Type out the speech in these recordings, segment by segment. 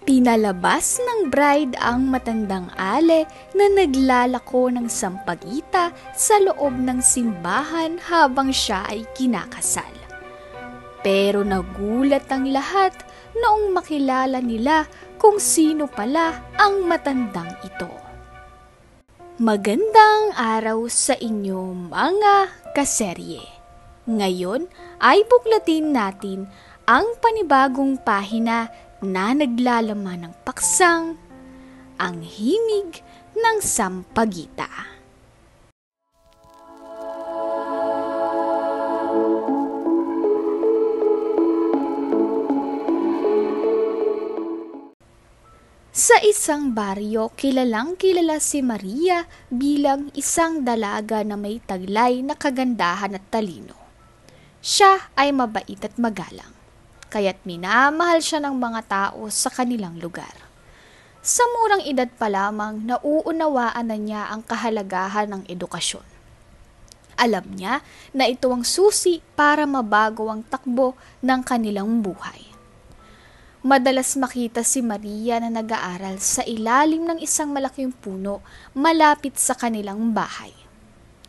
Pinalabas ng bride ang matandang ale na naglalako ng sampagita sa loob ng simbahan habang siya ay kinakasal. Pero nagulat ang lahat noong makilala nila kung sino pala ang matandang ito. Magandang araw sa inyo mga kaserye. Ngayon ay buklatin natin ang panibagong pahina na naglalaman ng paksang Ang Himig ng Sampagita. Sa isang baryo, kilalang-kilala si Maria bilang isang dalaga na may taglay na kagandahan at talino. Siya ay mabait at magalang, kaya't minamahal siya ng mga tao sa kanilang lugar. Sa murang edad pa lamang, nauunawaan na niya ang kahalagahan ng edukasyon. Alam niya na ito ang susi para mabago ang takbo ng kanilang buhay. Madalas makita si Maria na nag-aaral sa ilalim ng isang malaking puno malapit sa kanilang bahay.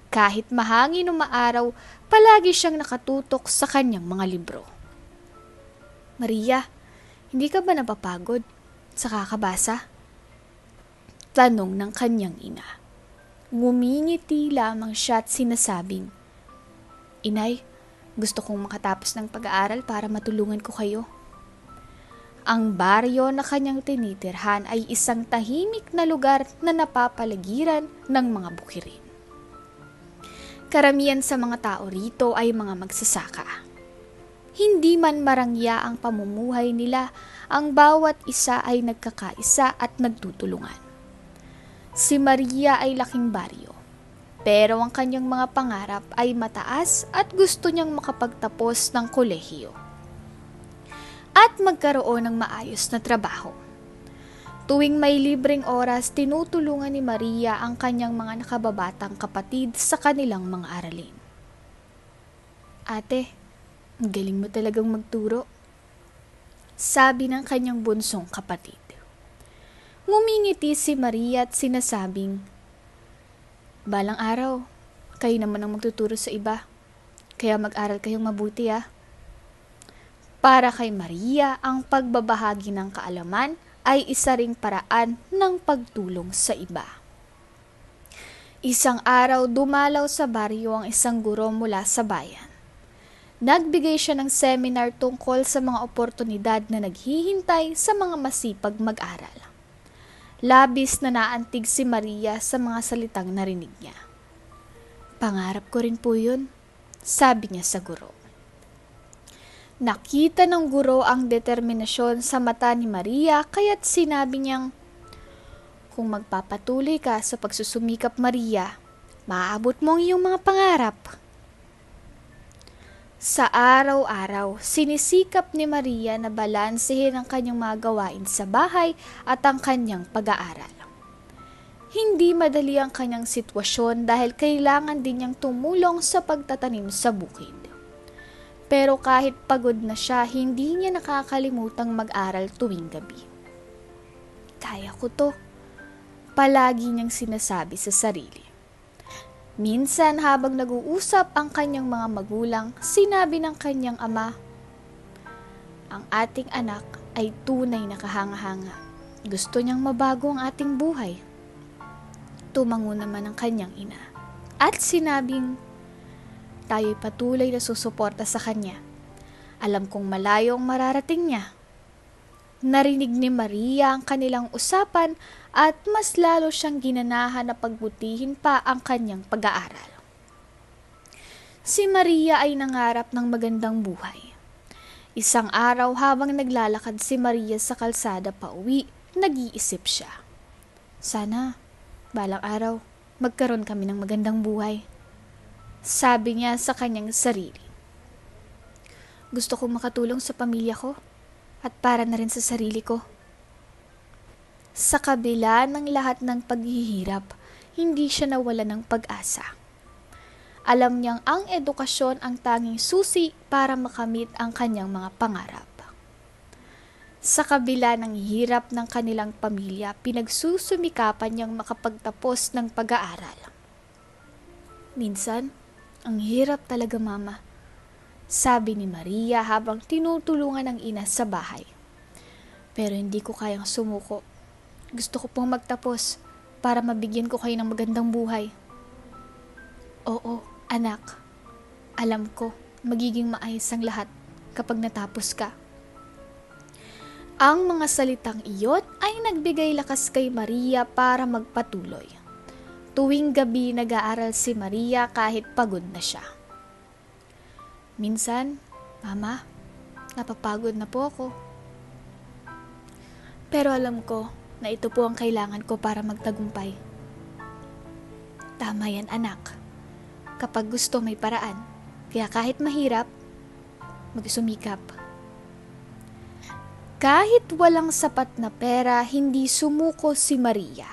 Kahit mahangin o maaraw, palagi siyang nakatutok sa kanyang mga libro. Maria, hindi ka ba napapagod sa kakabasa? Tanong ng kanyang ina. Ngumingiti lamang siya at sinasabing, Inay, gusto kong makatapos ng pag-aaral para matulungan ko kayo. Ang baryo na kanyang tinitirhan ay isang tahimik na lugar na napapaligiran ng mga bukirin. Karamihan sa mga tao rito ay mga magsasaka. Hindi man marangya ang pamumuhay nila, ang bawat isa ay nagkakaisa at nagtutulungan. Si Maria ay laking baryo, pero ang kanyang mga pangarap ay mataas at gusto niyang makapagtapos ng kolehiyo at magkaroon ng maayos na trabaho. Tuwing may libreng oras, tinutulungan ni Maria ang kanyang mga nakababatang kapatid sa kanilang mga aralin. Ate, ang galing mo talagang magturo, sabi ng kanyang bunsong kapatid. Ngumingiti si Maria at sinasabing, Balang araw, kayo naman ang magtuturo sa iba, kaya mag-aral kayong mabuti ah. Para kay Maria, ang pagbabahagi ng kaalaman ay isa ring paraan ng pagtulong sa iba. Isang araw, dumalaw sa baryo ang isang guro mula sa bayan. Nagbigay siya ng seminar tungkol sa mga oportunidad na naghihintay sa mga masipag mag-aral. Labis na naantig si Maria sa mga salitang narinig niya. Pangarap ko rin po yun, sabi niya sa guro. Nakita ng guro ang determinasyon sa mata ni Maria kaya't sinabi niyang, Kung magpapatuloy ka sa pagsusumikap Maria, maaabot mo ang iyong mga pangarap. Sa araw-araw, sinisikap ni Maria na balansehin ang kanyang mga gawain sa bahay at ang kanyang pag-aaral. Hindi madali ang kanyang sitwasyon dahil kailangan din niyang tumulong sa pagtatanim sa bukid. Pero kahit pagod na siya, hindi niya nakakalimutang mag-aral tuwing gabi. Kaya ko to, palagi niyang sinasabi sa sarili. Minsan habang nag-uusap ang kanyang mga magulang, sinabi ng kanyang ama, Ang ating anak ay tunay na kahanga-hanga. Gusto niyang mabago ang ating buhay. Tumango naman ang kanyang ina. At sinabing, Tayo'y patuloy na susuporta sa kanya. Alam kong malayo ang mararating niya. Narinig ni Maria ang kanilang usapan at mas lalo siyang ginanahan na pagbutihin pa ang kanyang pag-aaral. Si Maria ay nangarap ng magandang buhay. Isang araw habang naglalakad si Maria sa kalsada pauwi, nag-iisip siya. Sana, balang araw, magkaroon kami ng magandang buhay. Sabi niya sa kanyang sarili. Gusto kong makatulong sa pamilya ko at para na rin sa sarili ko. Sa kabila ng lahat ng paghihirap, hindi siya nawala ng pag-asa. Alam niyang ang edukasyon ang tanging susi para makamit ang kanyang mga pangarap. Sa kabila ng hirap ng kanilang pamilya, pinagsusumikapan niyang makapagtapos ng pag-aaral. Minsan, ang hirap talaga mama, sabi ni Maria habang tinutulungan ng ina sa bahay. Pero hindi ko kayang sumuko. Gusto ko pong magtapos para mabigyan ko kayo ng magandang buhay. Oo, anak. Alam ko, magiging maayos ang lahat kapag natapos ka. Ang mga salitang iyon ay nagbigay lakas kay Maria para magpatuloy. Tuwing gabi nag-aaral si Maria kahit pagod na siya. Minsan, Mama, napapagod na po ako. Pero alam ko na ito po ang kailangan ko para magtagumpay. Tama yan anak. Kapag gusto may paraan, kaya kahit mahirap, magsumikap. Kahit walang sapat na pera, hindi sumuko si Maria.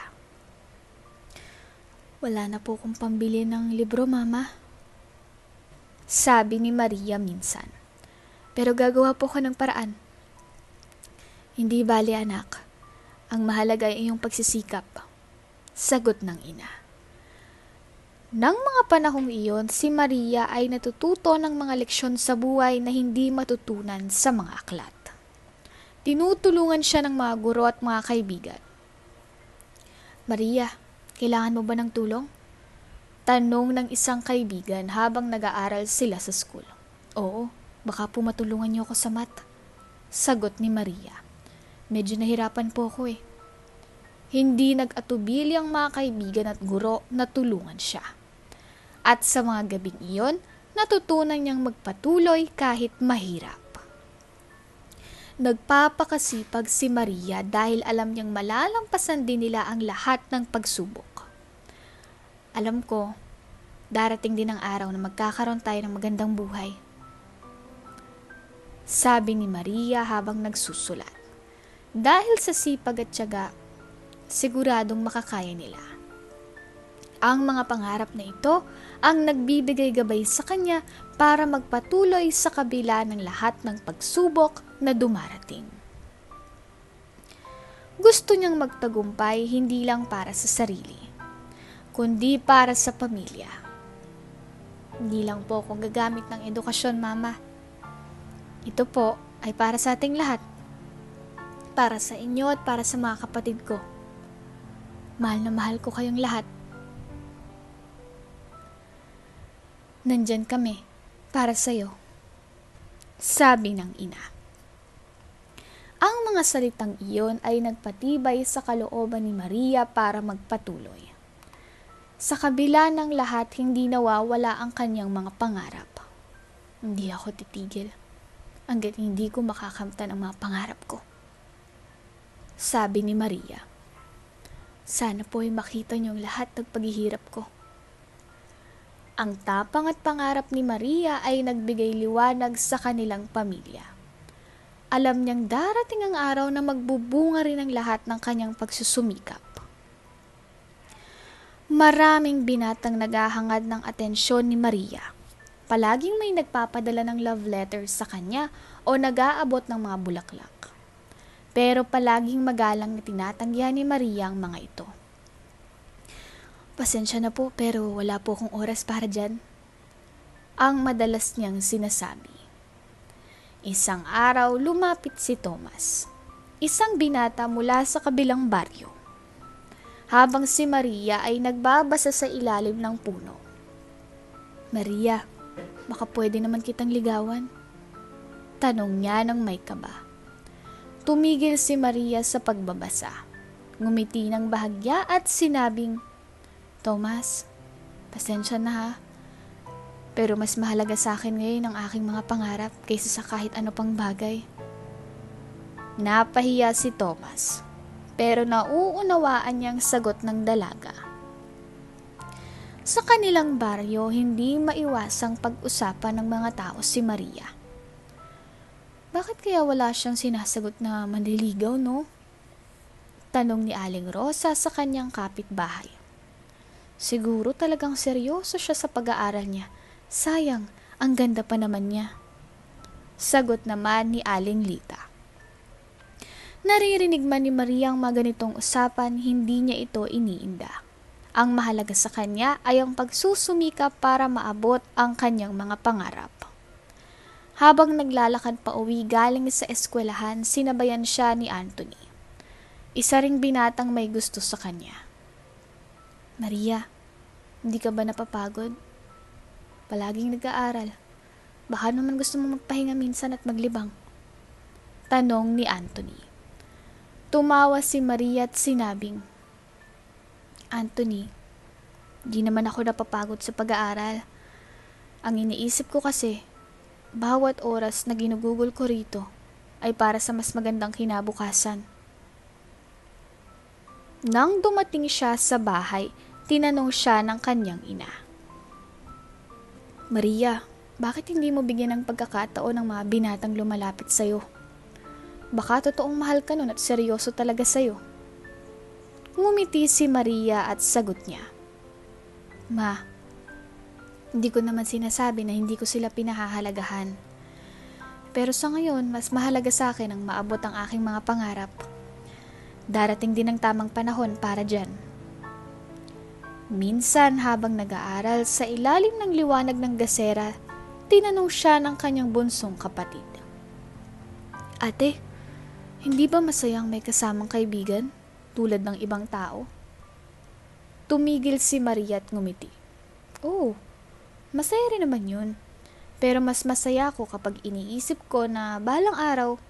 Wala na po akong pambili ng libro, Mama. Sabi ni Maria minsan. Pero gagawa po ko ng paraan. Hindi bali anak. Ang mahalaga ay iyong pagsisikap. Sagot ng ina. Nang mga panahong iyon, si Maria ay natututo ng mga leksyon sa buhay na hindi matutunan sa mga aklat. Tinutulungan siya ng mga guro at mga kaibigan. Maria, kailangan mo ba ng tulong? Tanong ng isang kaibigan habang nag-aaral sila sa school. Oo, baka po matulungan niyo ako sa math. Sagot ni Maria. Medyo nahirapan po ako eh. Hindi nag-atubili ang mga kaibigan at guro na tulungan siya. At sa mga gabing iyon, natutunan niyang magpatuloy kahit mahirap. Nagpapakasipag si Maria dahil alam niyang malalampasan din nila ang lahat ng pagsubok. Alam ko, darating din ang araw na magkakaroon tayo ng magandang buhay. Sabi ni Maria habang nagsusulat. Dahil sa sipag at tiyaga, siguradong makakaya nila. Ang mga pangarap na ito ang nagbibigay gabay sa kanya para magpatuloy sa kabila ng lahat ng pagsubok na dumarating. Gusto niyang magtagumpay hindi lang para sa sarili, kundi para sa pamilya. Hindi lang po ako gagamit ng edukasyon, Mama. Ito po ay para sa ating lahat. Para sa inyo at para sa mga kapatid ko. Mahal na mahal ko kayong lahat. Nandyan kami para sa'yo. Sabi ng ina. Ang mga salitang iyon ay nagpatibay sa kalooban ni Maria para magpatuloy. Sa kabila ng lahat, hindi nawawala ang kanyang mga pangarap. Hindi ako titigil hanggat hindi ko makakamtan ang mga pangarap ko. Sabi ni Maria. Sana po ay makita niyong lahat ng paghihirap ko. Ang tapang at pangarap ni Maria ay nagbigay liwanag sa kanilang pamilya. Alam niyang darating ang araw na magbubunga rin ang lahat ng kanyang pagsusumikap. Maraming binatang naghahangad ng atensyon ni Maria. Palaging may nagpapadala ng love letters sa kanya o nag-aabot ng mga bulaklak. Pero palaging magalang na tinatanggihan ni Maria ang mga ito. Pasensya na po pero wala po akong oras para dyan. Ang madalas niyang sinasabi. Isang araw lumapit si Thomas, isang binata mula sa kabilang baryo. Habang si Maria ay nagbabasa sa ilalim ng puno. Maria, baka pwede naman kitang ligawan? Tanong niya ng may kaba. Tumigil si Maria sa pagbabasa. Ngumiti ng bahagya at sinabing, Thomas, pasensya na ha. Pero mas mahalaga sa akin ngayon ang aking mga pangarap kaysa sa kahit ano pang bagay. Napahiya si Thomas, pero nauunawaan niyang sagot ng dalaga. Sa kanilang baryo, hindi maiwasang pag-usapan ng mga tao si Maria. Bakit kaya wala siyang sinasagot na manliligaw, no? Tanong ni Aling Rosa sa kanyang kapitbahay. Siguro talagang seryoso siya sa pag-aaral niya. Sayang, ang ganda pa naman niya. Sagot naman ni Aling Lita. Naririnig man ni Maria ang mga ganitong usapan, hindi niya ito iniinda. Ang mahalaga sa kanya ay ang pagsusumikap para maabot ang kanyang mga pangarap. Habang naglalakad pa uwi galing sa eskwelahan, sinabayan siya ni Anthony. Isa ring binatang may gusto sa kanya. Maria, hindi ka ba napapagod? Palaging nag-aaral. Baka naman gusto mo magpahinga minsan at maglibang. Tanong ni Anthony. Tumawa si Maria at sinabing, Anthony, di naman ako napapagod sa pag-aaral. Ang iniisip ko kasi, bawat oras na ginugugol ko rito ay para sa mas magandang kinabukasan. Nang dumating siya sa bahay, tinanong siya ng kanyang ina. Maria, bakit hindi mo bigyan ng pagkakataon ng mga binatang lumalapit sa'yo? Baka totoong mahal ka nun at seryoso talaga sa'yo. Ngumiti si Maria at sagot niya. Ma, hindi ko naman sinasabi na hindi ko sila pinahahalagahan. Pero sa ngayon, mas mahalaga sa akin ang maabot ang aking mga pangarap. Darating din ang tamang panahon para dyan. Minsan habang nag-aaral sa ilalim ng liwanag ng gasera, tinanong siya ng kanyang bunsong kapatid. Ate, hindi ba masayang may kasamang kaibigan? Tulad ng ibang tao? Tumigil si Maria at ngumiti. Oo, masaya rin naman yun. Pero mas masaya ako kapag iniisip ko na balang araw,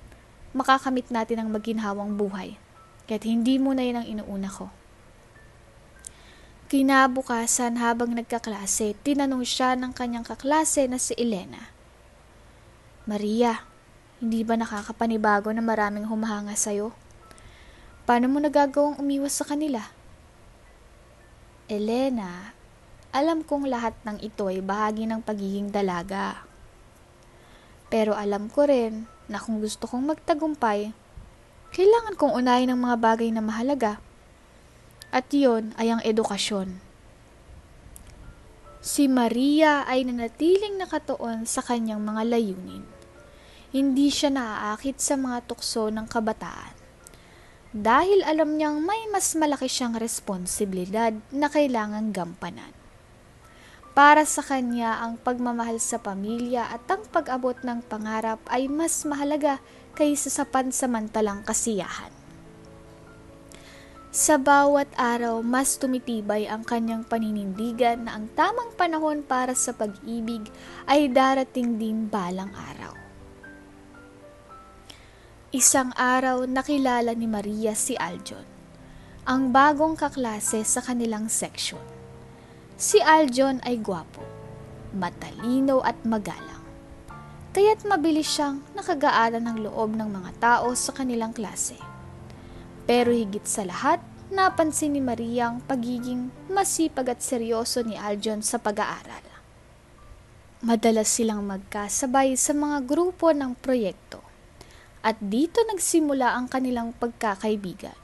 makakamit natin ang maginhawang buhay. Kaya't hindi mo na yun ang inuuna ko. Kinabukasan habang nagkaklase, tinanong siya ng kanyang kaklase na si Elena. Maria, hindi ba nakakapanibago na maraming humahanga sa'yo? Paano mo nagagawang umiwas sa kanila? Elena, alam kong lahat ng ito ay bahagi ng pagiging dalaga. Pero alam ko rin na kung gusto kong magtagumpay, kailangan kong unahin ang mga bagay na mahalaga. At iyon ay ang edukasyon. Si Maria ay nanatiling nakatuon sa kanyang mga layunin. Hindi siya naaakit sa mga tukso ng kabataan. Dahil alam niyang may mas malaki siyang responsibilidad na kailangang gampanan. Para sa kanya, ang pagmamahal sa pamilya at ang pag-abot ng pangarap ay mas mahalaga kaysa sa pansamantalang kasiyahan. Sa bawat araw, mas tumitibay ang kanyang paninindigan na ang tamang panahon para sa pag-ibig ay darating din balang araw. Isang araw nakilala ni Maria si Aljon, ang bagong kaklase sa kanilang section. Si Aljon ay gwapo, matalino at magalang. Kaya't mabilis siyang nakagaanan ng loob ng mga tao sa kanilang klase. Pero higit sa lahat, napansin ni Maria ang pagiging masipag at seryoso ni Aljon sa pag-aaral. Madalas silang magkasabay sa mga grupo ng proyekto. At dito nagsimula ang kanilang pagkakaibigan.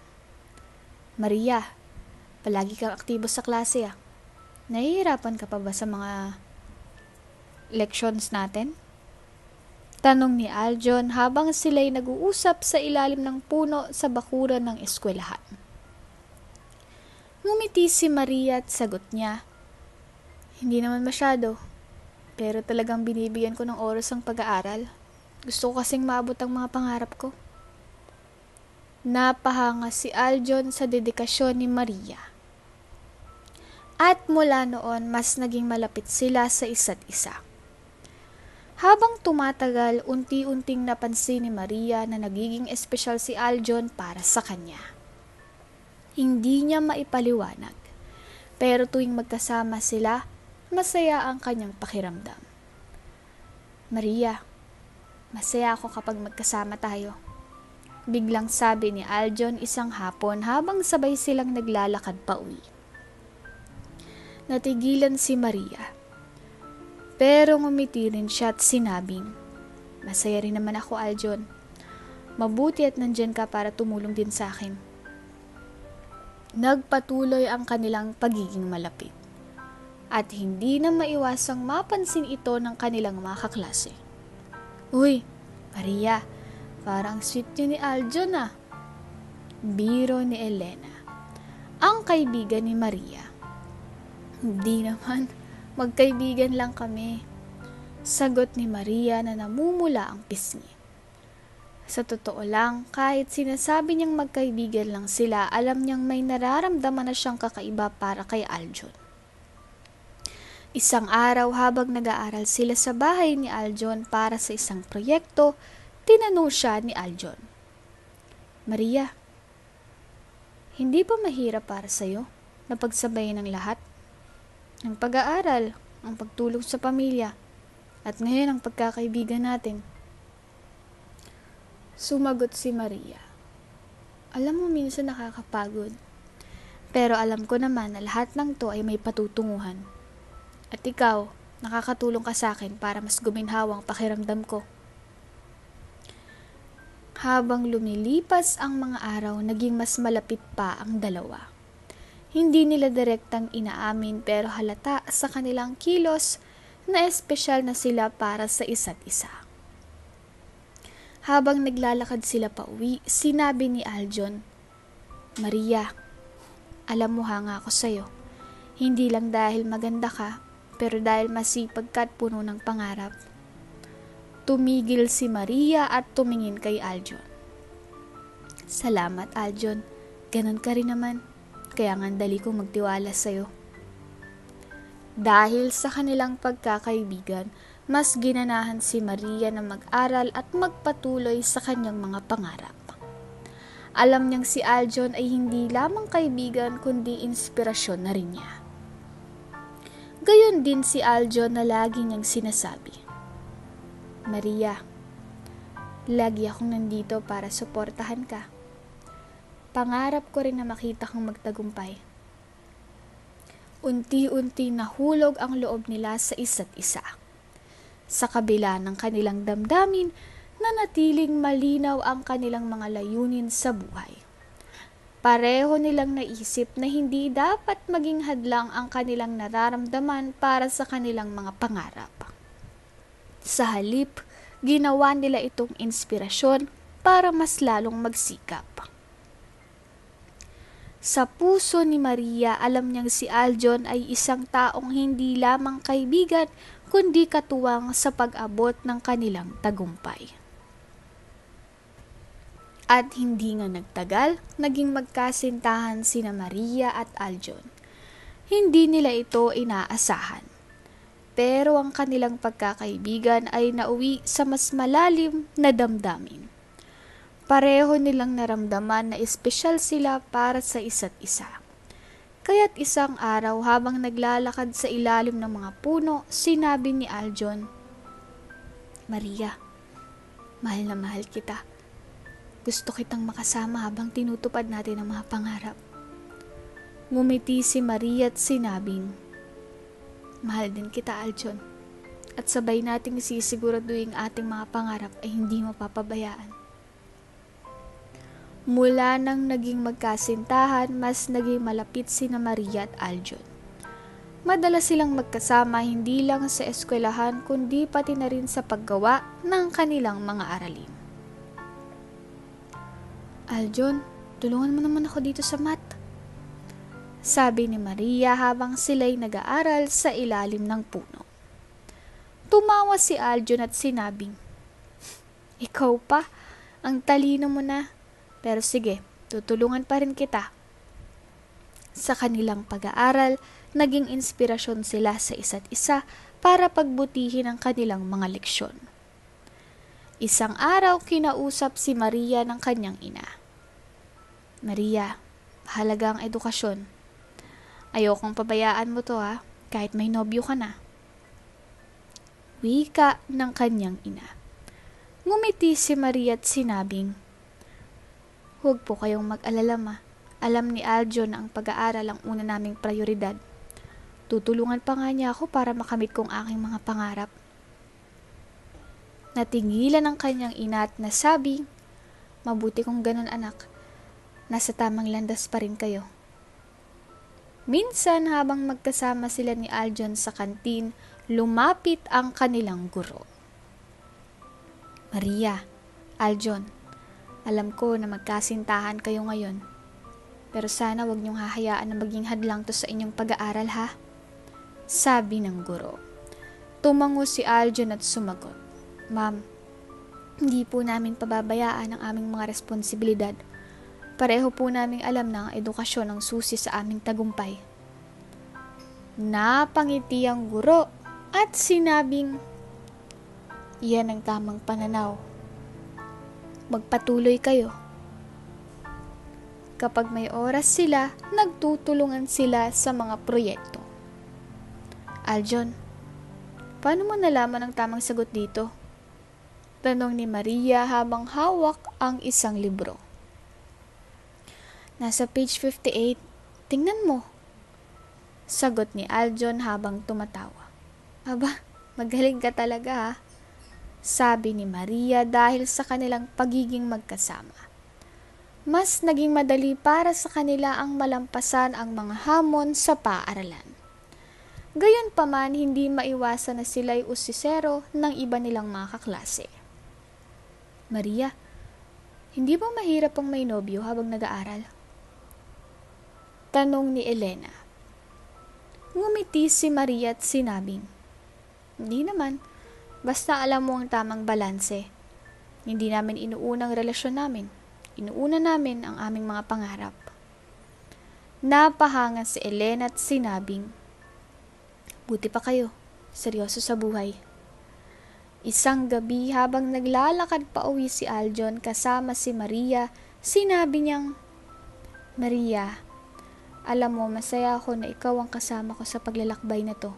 Maria, palagi kang aktibo sa klase ah. Nahihirapan ka pa ba sa mga lections natin? Tanong ni Aljon habang sila'y nag-uusap sa ilalim ng puno sa bakuran ng eskwelahan. Ngumiti si Maria at sagot niya, hindi naman masyado, pero talagang binibigyan ko ng oras ang pag-aaral. Gusto ko kasing maabot ang mga pangarap ko. Napahanga si Aljon sa dedikasyon ni Maria. At mula noon, mas naging malapit sila sa isa't isa. Habang tumatagal, unti-unting napansin ni Maria na nagiging espesyal si Aljon para sa kanya. Hindi niya maipaliwanag, pero tuwing magkasama sila, masaya ang kanyang pakiramdam. Maria, masaya ako kapag magkasama tayo. Biglang sabi ni Aljon isang hapon habang sabay silang naglalakad pa uwi. Natigilan si Maria. Pero ngumiti rin siya at sinabing, masaya rin naman ako, Aljon. Mabuti at nandyan ka para tumulong din sa akin. Nagpatuloy ang kanilang pagiging malapit. At hindi na maiwasang mapansin ito ng kanilang mga kaklase. Uy, Maria, parang sweet yun ni Aljon ah. Biro ni Elena, ang kaibigan ni Maria. Hindi naman, magkaibigan lang kami. Sagot ni Maria na namumula ang pisngi. Sa totoo lang, kahit sinasabi niyang magkaibigan lang sila, alam niyang may nararamdaman na siyang kakaiba para kay Aljon. Isang araw habang nag-aaral sila sa bahay ni Aljon para sa isang proyekto, tinanong siya ni Aljon, Maria, hindi ba mahirap para sa'yo na pagsabayin ng lahat? Ang pag-aaral, ang pagtulong sa pamilya, at ngayon ang pagkakaibigan natin. Sumagot si Maria, alam mo minsan nakakapagod, pero alam ko naman na lahat ng to ay may patutunguhan. At ikaw, nakakatulong ka sa akin para mas guminhawa ang pakiramdam ko. Habang lumilipas ang mga araw, naging mas malapit pa ang dalawa. Hindi nila direktang inaamin pero halata sa kanilang kilos na espesyal na sila para sa isa't isa. Habang naglalakad sila pauwi, sinabi ni Aljon, Maria, alam mo hanga ako sa'yo. Hindi lang dahil maganda ka, pero dahil masipag ka at puno ng pangarap. Tumigil si Maria at tumingin kay Aljon. Salamat, Aljon. Ganon ka rin naman. Kaya nga dali kong magtiwala sa'yo. Dahil sa kanilang pagkakaibigan, mas ginanahan si Maria na mag-aral at magpatuloy sa kanyang mga pangarap. Alam niyang si Aljon ay hindi lamang kaibigan kundi inspirasyon na rin niya. Gayon din si Aljon na lagi niyang sinasabi, Maria, lagi akong nandito para suportahan ka. Pangarap ko rin na makita kang magtagumpay. Unti-unti nahulog ang loob nila sa isa't isa. Sa kabila ng kanilang damdamin, nanatiling malinaw ang kanilang mga layunin sa buhay. Pareho nilang naisip na hindi dapat maging hadlang ang kanilang nararamdaman para sa kanilang mga pangarap. Sa halip, ginawa nila itong inspirasyon para mas lalong magsikap. Sa puso ni Maria, alam niyang si Aljon ay isang taong hindi lamang kaibigan, kundi katuwang sa pag-abot ng kanilang tagumpay. At hindi nga nagtagal, naging magkasintahan sina Maria at Aljon. Hindi nila ito inaasahan. Pero ang kanilang pagkakaibigan ay nauwi sa mas malalim na damdamin. Pareho nilang naramdaman na espesyal sila para sa isa't isa. Kaya't isang araw habang naglalakad sa ilalim ng mga puno, sinabi ni Aljon, Maria, mahal na mahal kita. Gusto kitang makasama habang tinutupad natin ang mga pangarap. Ngumiti si Maria at sinabing, mahal din kita, Aljon, at sabay nating sisiguraduhin ating mga pangarap ay hindi mapapabayaan. Mula nang naging magkasintahan, mas naging malapit sina Maria at Aljon. Madalas silang magkasama hindi lang sa eskwelahan kundi pati na rin sa paggawa ng kanilang mga aralin. Aljon, tulungan mo naman ako dito sa math. Sabi ni Maria habang sila'y nag-aaral sa ilalim ng puno. Tumawa si Aljon at sinabing, ikaw pa, ang talino mo na. Pero sige, tutulungan pa rin kita. Sa kanilang pag-aaral, naging inspirasyon sila sa isa't isa para pagbutihin ang kanilang mga leksyon. Isang araw, kinausap si Maria ng kanyang ina. Maria, mahalaga ang edukasyon. Ayokong pabayaan mo to kahit may nobyo ka na. Wika ng kanyang ina. Ngumiti si Maria at sinabing, huwag po kayong mag-alala ma. Alam ni Aljon na ang pag-aaral ang una naming prioridad. Tutulungan pa nga niya ako para makamit kong aking mga pangarap. Natingilan ang kanyang ina at nasabi, mabuti kung ganun anak. Nasa tamang landas pa rin kayo. Minsan habang magkasama sila ni Aljon sa kantin, lumapit ang kanilang guro. Maria, Aljon, Alam ko na magkasintahan kayo ngayon. Pero sana wag niyong hahayaan na maging hadlang to sa inyong pag-aaral ha. Sabi ng guro. Tumango si Aljon at sumagot. Ma'am, hindi po namin pababayaan ang aming mga responsibilidad. Pareho po naming alam na ang edukasyon ang susi sa aming tagumpay. Napangiti ang guro at sinabing, iyan ang tamang pananaw. Magpatuloy kayo. Kapag may oras sila, nagtutulungan sila sa mga proyekto. Aljon, paano mo nalaman ang tamang sagot dito? Tanong ni Maria habang hawak ang isang libro. Nasa page 58, tingnan mo. Sagot ni Aljon habang tumatawa. Aba, magaling ka talaga ha. Sabi ni Maria dahil sa kanilang pagiging magkasama. Mas naging madali para sa kanila ang malampasan ang mga hamon sa paaralan. Gayunpaman, hindi maiwasan na sila'y usisero ng iba nilang mga kaklase. Maria, hindi ba mahirap ang may nobyo habang nag-aaral? Tanong ni Elena. Ngumiti si Maria at sinabing, hindi naman, basta alam mo ang tamang balanse. Hindi namin inuuna ang relasyon namin. Inuuna namin ang aming mga pangarap. Napahanga si Elena at sinabing, buti pa kayo, seryoso sa buhay. Isang gabi habang naglalakad pa uwi si Aljon kasama si Maria, sinabi niyang, Maria, alam mo masaya ako na ikaw ang kasama ko sa paglalakbay na to.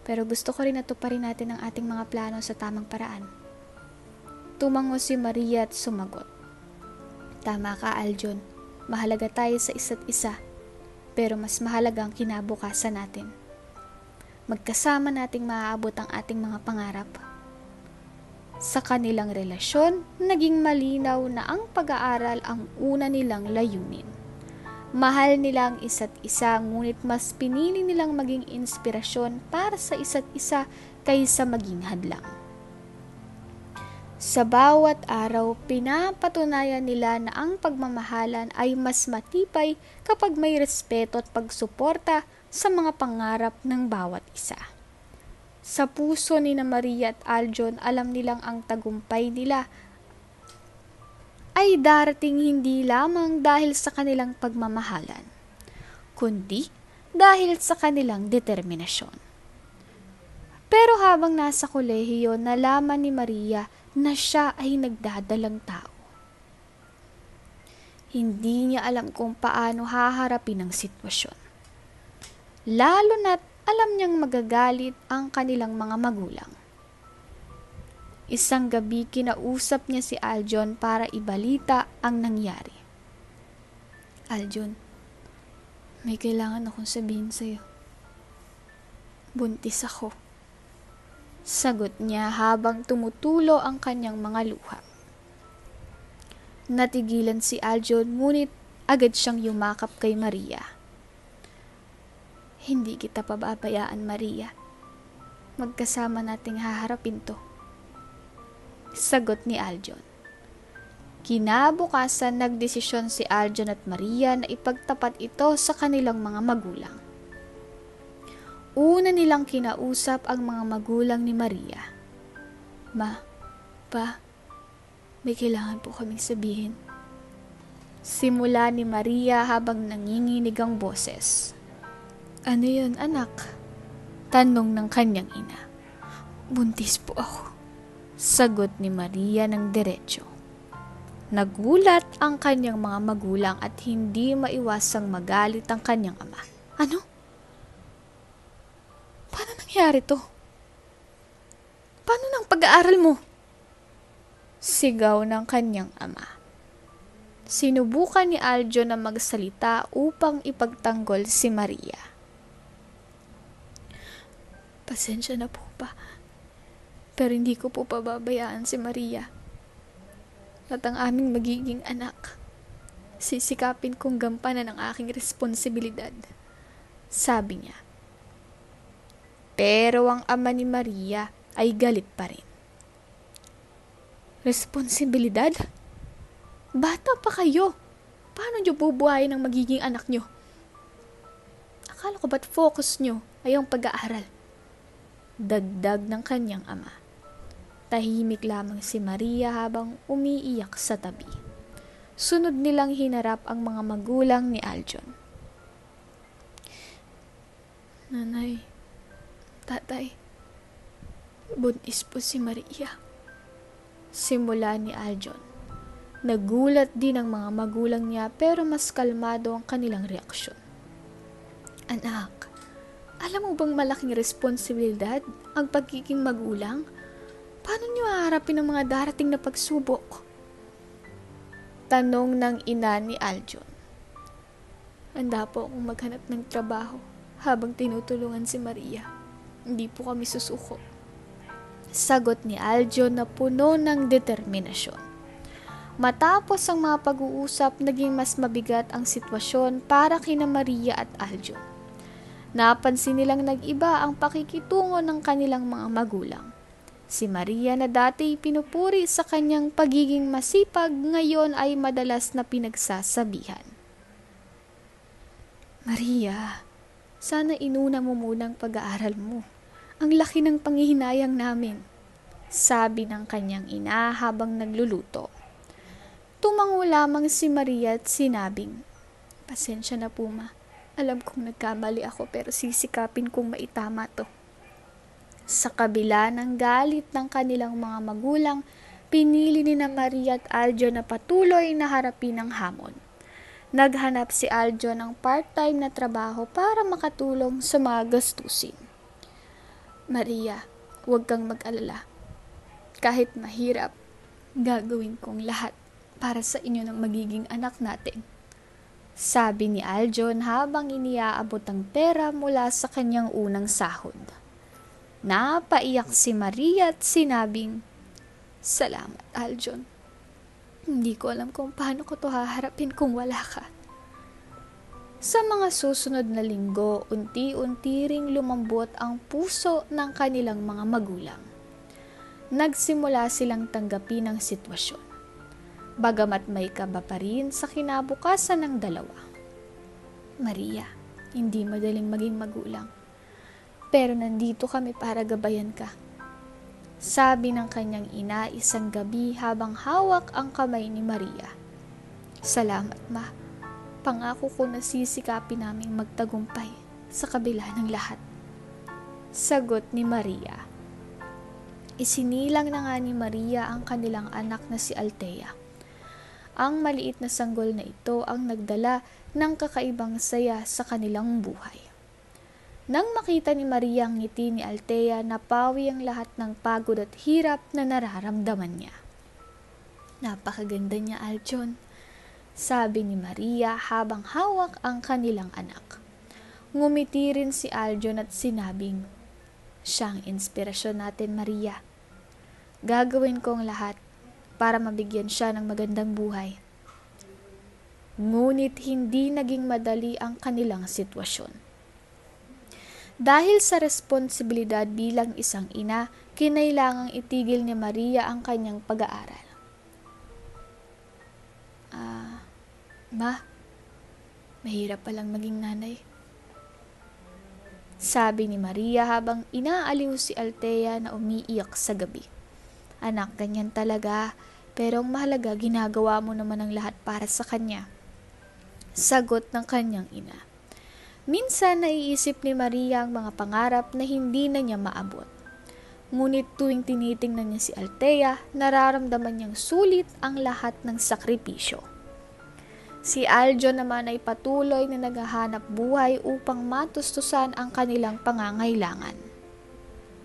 Pero gusto ko rin na tuparin natin ang ating mga plano sa tamang paraan. Tumango si Maria at sumagot. Tama ka, Aljon. Mahalaga tayo sa isa't isa. Pero mas mahalaga ang kinabukasan natin. Magkasama nating maaabot ang ating mga pangarap. Sa kanilang relasyon, naging malinaw na ang pag-aaral ang una nilang layunin. Mahal nila ang isa't isa, ngunit mas pinili nilang maging inspirasyon para sa isa't isa kaysa maging hadlang. Sa bawat araw, pinapatunayan nila na ang pagmamahalan ay mas matibay kapag may respeto at pagsuporta sa mga pangarap ng bawat isa. Sa puso ni Maria at Aljon, alam nilang ang tagumpay nila ay darating hindi lamang dahil sa kanilang pagmamahalan, kundi dahil sa kanilang determinasyon. Pero habang nasa kolehiyo, nalaman ni Maria na siya ay nagdadalang tao. Hindi niya alam kung paano haharapin ang sitwasyon. Lalo na't alam niyang magagalit ang kanilang mga magulang. Isang gabi kinausap niya si Aljon para ibalita ang nangyari. Aljon, may kailangan akong sabihin sa'yo. Buntis ako. Sagot niya habang tumutulo ang kanyang mga luha. Natigilan si Aljon ngunit agad siyang yumakap kay Maria. Hindi kita pababayaan, Maria. Magkasama nating haharapin to. Sagot ni Aljon. Kinabukasan, nagdesisyon si Aljon at Maria na ipagtapat ito sa kanilang mga magulang. Una nilang kinausap ang mga magulang ni Maria. Ma, pa, may kailangan po kaming sabihin. Simula ni Maria habang nanginginig ang boses. Ano yun, anak? Tanong ng kanyang ina. Buntis po ako. Sagot ni Maria ng diretsyo. Nagulat ang kanyang mga magulang at hindi maiwasang magalit ang kanyang ama. Ano? Paano nangyari to? Paano nang pag-aaral mo? Sigaw ng kanyang ama. Sinubukan ni Aljon na magsalita upang ipagtanggol si Maria. Pasensya na po pa. Pero hindi ko po pababayaan si Maria. At ang aming magiging anak. Sisikapin kong gampanan ang aking responsibilidad. Sabi niya. Pero ang ama ni Maria ay galit pa rin. Responsibilidad? Bata pa kayo. Paano nyo bubuhayin ang magiging anak nyo? Akala ko ba't focus nyo ay ang pag-aaral? Dagdag ng kanyang ama. Tahimik lamang si Maria habang umiiyak sa tabi. Sunod nilang hinarap ang mga magulang ni Aljon. Nanay, tatay, buntis po si Maria. Simula ni Aljon. Nagulat din ang mga magulang niya pero mas kalmado ang kanilang reaksyon. Anak, alam mo bang malaking responsibilidad ang pagiging magulang? Paano niyo haharapin ang mga darating na pagsubok? Tanong ng ina ni Aljon. Handa po akong maghanap ng trabaho habang tinutulungan si Maria. Hindi po kami susuko. Sagot ni Aljon na puno ng determinasyon. Matapos ang mga pag-uusap, naging mas mabigat ang sitwasyon para kina Maria at Aljon. Napansin nilang nag-iba ang pakikitungo ng kanilang mga magulang. Si Maria na dati pinupuri sa kanyang pagiging masipag, ngayon ay madalas na pinagsasabihan. Maria, sana inuna mo munang pag-aaral mo. Ang laki ng panghihinayang namin, sabi ng kanyang ina habang nagluluto. Tumango lamang si Maria at sinabing, pasensya na po ma. Alam kong nagkamali ako pero sisikapin kong maitama to. Sa kabila ng galit ng kanilang mga magulang, pinili ni na Maria at Aljon na patuloy na harapin ang hamon. Naghanap si Aljon ng part-time na trabaho para makatulong sa mga gastusin. Maria, huwag kang mag-alala. Kahit mahirap, gagawin kong lahat para sa inyo ng magiging anak natin. Sabi ni Aljon habang iniaabot ang pera mula sa kanyang unang sahod. Napaiyak si Maria at sinabing, salamat Aljon. Hindi ko alam kung paano ko to haharapin kung wala ka. Sa mga susunod na linggo, unti-unti ring lumambot ang puso ng kanilang mga magulang. Nagsimula silang tanggapin ang sitwasyon. Bagamat may kaba pa rin sa kinabukasan ng dalawa. Maria, hindi madaling maging magulang. Pero nandito kami para gabayan ka. Sabi ng kanyang ina isang gabi habang hawak ang kamay ni Maria. Salamat ma. Pangako ko na sisikapin naming magtagumpay sa kabila ng lahat. Sagot ni Maria. Isinilang na nga ni Maria ang kanilang anak na si Althea. Ang maliit na sanggol na ito ang nagdala ng kakaibang saya sa kanilang buhay. Nang makita ni Maria ang ngiti ni Althea, napawi ang lahat ng pagod at hirap na nararamdaman niya. Napakaganda niya, Aljon, sabi ni Maria habang hawak ang kanilang anak. Ngumiti rin si Aljon at sinabing, siya ang inspirasyon natin, Maria. Gagawin ko ang lahat para mabigyan siya ng magandang buhay. Ngunit hindi naging madali ang kanilang sitwasyon. Dahil sa responsibilidad bilang isang ina, kinailangang itigil ni Maria ang kanyang pag-aaral. Ma, mahirap palang maging nanay. Sabi ni Maria habang inaaliw si Althea na umiiyak sa gabi. Anak, ganyan talaga, pero ang mahalaga ginagawa mo naman ang lahat para sa kanya. Sagot ng kanyang ina. Minsan naiisip ni Maria ang mga pangarap na hindi na niya maabot. Ngunit tuwing tinitingnan niya si Althea, nararamdaman niyang sulit ang lahat ng sakripisyo. Si Aljon naman ay patuloy na naghahanap buhay upang matustusan ang kanilang pangangailangan.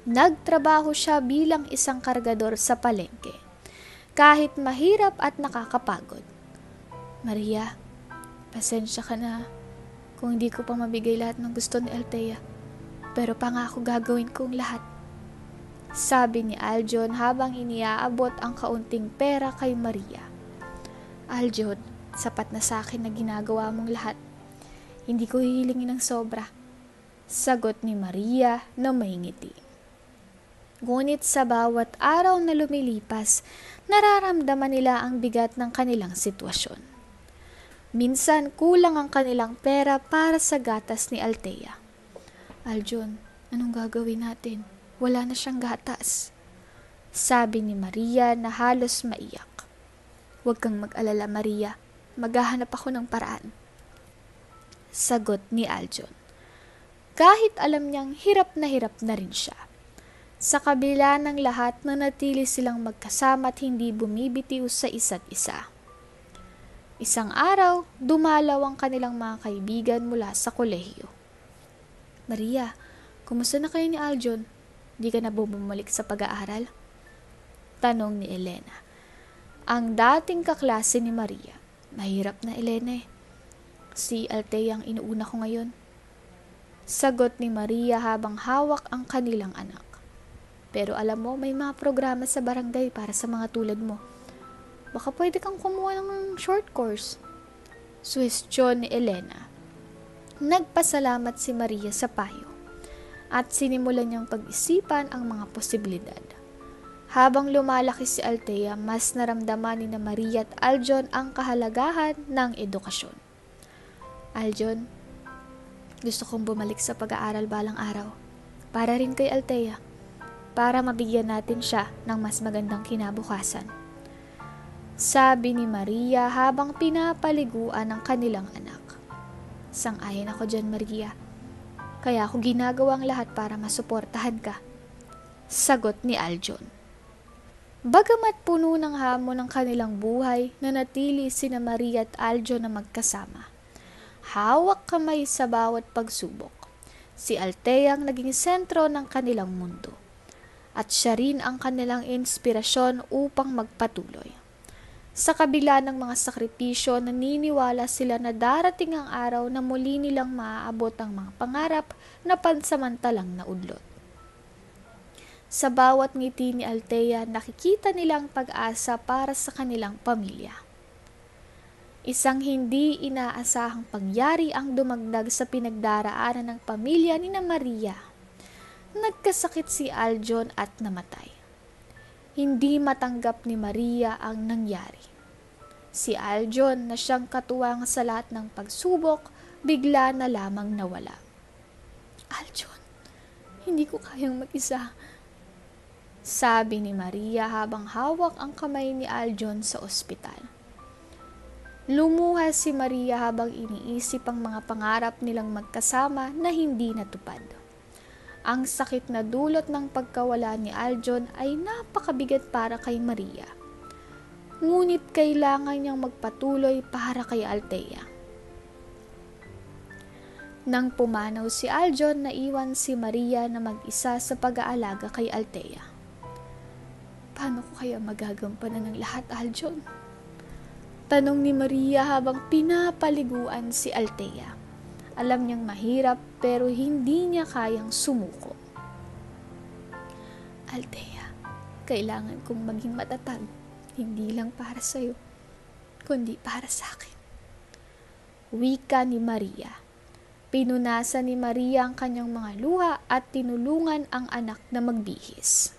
Nagtrabaho siya bilang isang kargador sa palengke, kahit mahirap at nakakapagod. Maria, pasensya ka na kung hindi ko pa mabigay lahat ng gusto ni Althea, pero pangako gagawin kong lahat. Sabi ni Aljon habang iniaabot ang kaunting pera kay Maria. Aljon, sapat na sa akin na ginagawa mong lahat. Hindi ko hihilingin ng sobra. Sagot ni Maria na may ngiti. Ngunit sa bawat araw na lumilipas, nararamdaman nila ang bigat ng kanilang sitwasyon. Minsan kulang ang kanilang pera para sa gatas ni Althea. "Aljon, anong gagawin natin? Wala na siyang gatas," sabi ni Maria na halos maiyak. "Huwag kang mag-alala, Maria. Maghahanap ako ng paraan," sagot ni Aljon. Kahit alam niyang hirap na rin siya. Sa kabila ng lahat, nanatili silang magkasama at hindi bumibitiw sa isa't isa. Isang araw, dumalaw ang kanilang mga kaibigan mula sa kolehiyo. "Maria, kumusta na kayo ni Aljon? Di ka na bumalik sa pag-aaral?" tanong ni Elena. Ang dating kaklase ni Maria. "Mahirap na, Elena eh. Si Althea ang inuuna ko ngayon," sagot ni Maria habang hawak ang kanilang anak. "Pero alam mo, may mga programa sa barangay para sa mga tulad mo. Baka pwede kang kumuha ng short course," suwestyon ni Elena. Nagpasalamat si Maria sa payo at sinimulan niyang pag-isipan ang mga posibilidad. Habang lumalaki si Althea, mas naramdaman ni Maria at Aljon ang kahalagahan ng edukasyon. "Aljon, gusto kong bumalik sa pag-aaral balang araw. Para rin kay Althea. Para mabigyan natin siya ng mas magandang kinabukasan," sabi ni Maria habang pinapaliguan ang kanilang anak. "Sang-ayon ako dyan, Maria. Kaya ako ginagawang lahat para masuportahan ka," sagot ni Aljon. Bagamat puno ng hamon ng kanilang buhay, nanatili sina Maria at Aljon na magkasama. Hawak kamay sa bawat pagsubok. Si Althea ang naging sentro ng kanilang mundo. At siya rin ang kanilang inspirasyon upang magpatuloy. Sa kabila ng mga sakripisyo, naniniwala sila na darating ang araw na muli nilang maaabot ang mga pangarap na pansamantalang naudlot. Sa bawat ngiti ni Althea, nakikita nilang pag-asa para sa kanilang pamilya. Isang hindi inaasahang pangyari ang dumagdag sa pinagdaraanan ng pamilya ni Maria. Nagkasakit si Aljon at namatay. Hindi matanggap ni Maria ang nangyari. Si Aljon, na siyang katuwang sa lahat ng pagsubok, bigla na lamang nawala. "Aljon, hindi ko kayang mag-isa," sabi ni Maria habang hawak ang kamay ni Aljon sa ospital. Lumuha si Maria habang iniisip ang mga pangarap nilang magkasama na hindi natupad. Ang sakit na dulot ng pagkawala ni Aljon ay napakabigat para kay Maria. Ngunit kailangan niyang magpatuloy para kay Althea. Nang pumanaw si Aljon, naiwan si Maria na mag-isa sa pag-aalaga kay Althea. "Paano ko kaya magagampanan ng lahat, Aljon?" tanong ni Maria habang pinapaliguan si Althea. Alam niyang mahirap pero hindi niya kayang sumuko. "Althea, kailangan kong maging matatag, hindi lang para sa'yo, kundi para sa akin," wika ni Maria. Pinunasan ni Maria ang kanyang mga luha at tinulungan ang anak na magbihis.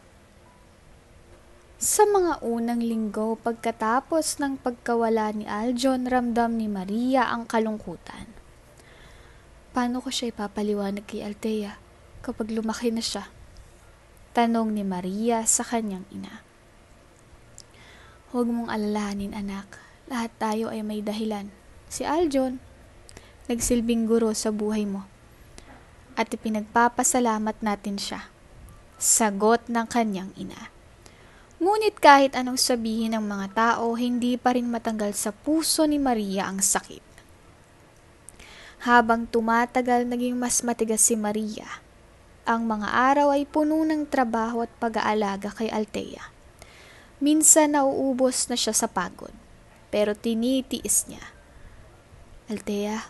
Sa mga unang linggo pagkatapos ng pagkawala ni Aljon, ramdam ni Maria ang kalungkutan. Paano ko siya ipapaliwanag kay Althea kapag lumaki na siya? Tanong ni Maria sa kanyang ina. "Huwag mong alalahanin, anak. Lahat tayo ay may dahilan. Si Aljon, nagsilbing guro sa buhay mo. At ipinagpapasalamat natin siya," sagot ng kanyang ina. Ngunit kahit anong sabihin ng mga tao, hindi pa rin matanggal sa puso ni Maria ang sakit. Habang tumatagal, naging mas matigas si Maria. Ang mga araw ay puno ng trabaho at pag-aalaga kay Althea. Minsan nauubos na siya sa pagod, pero tinitiis niya. "Althea,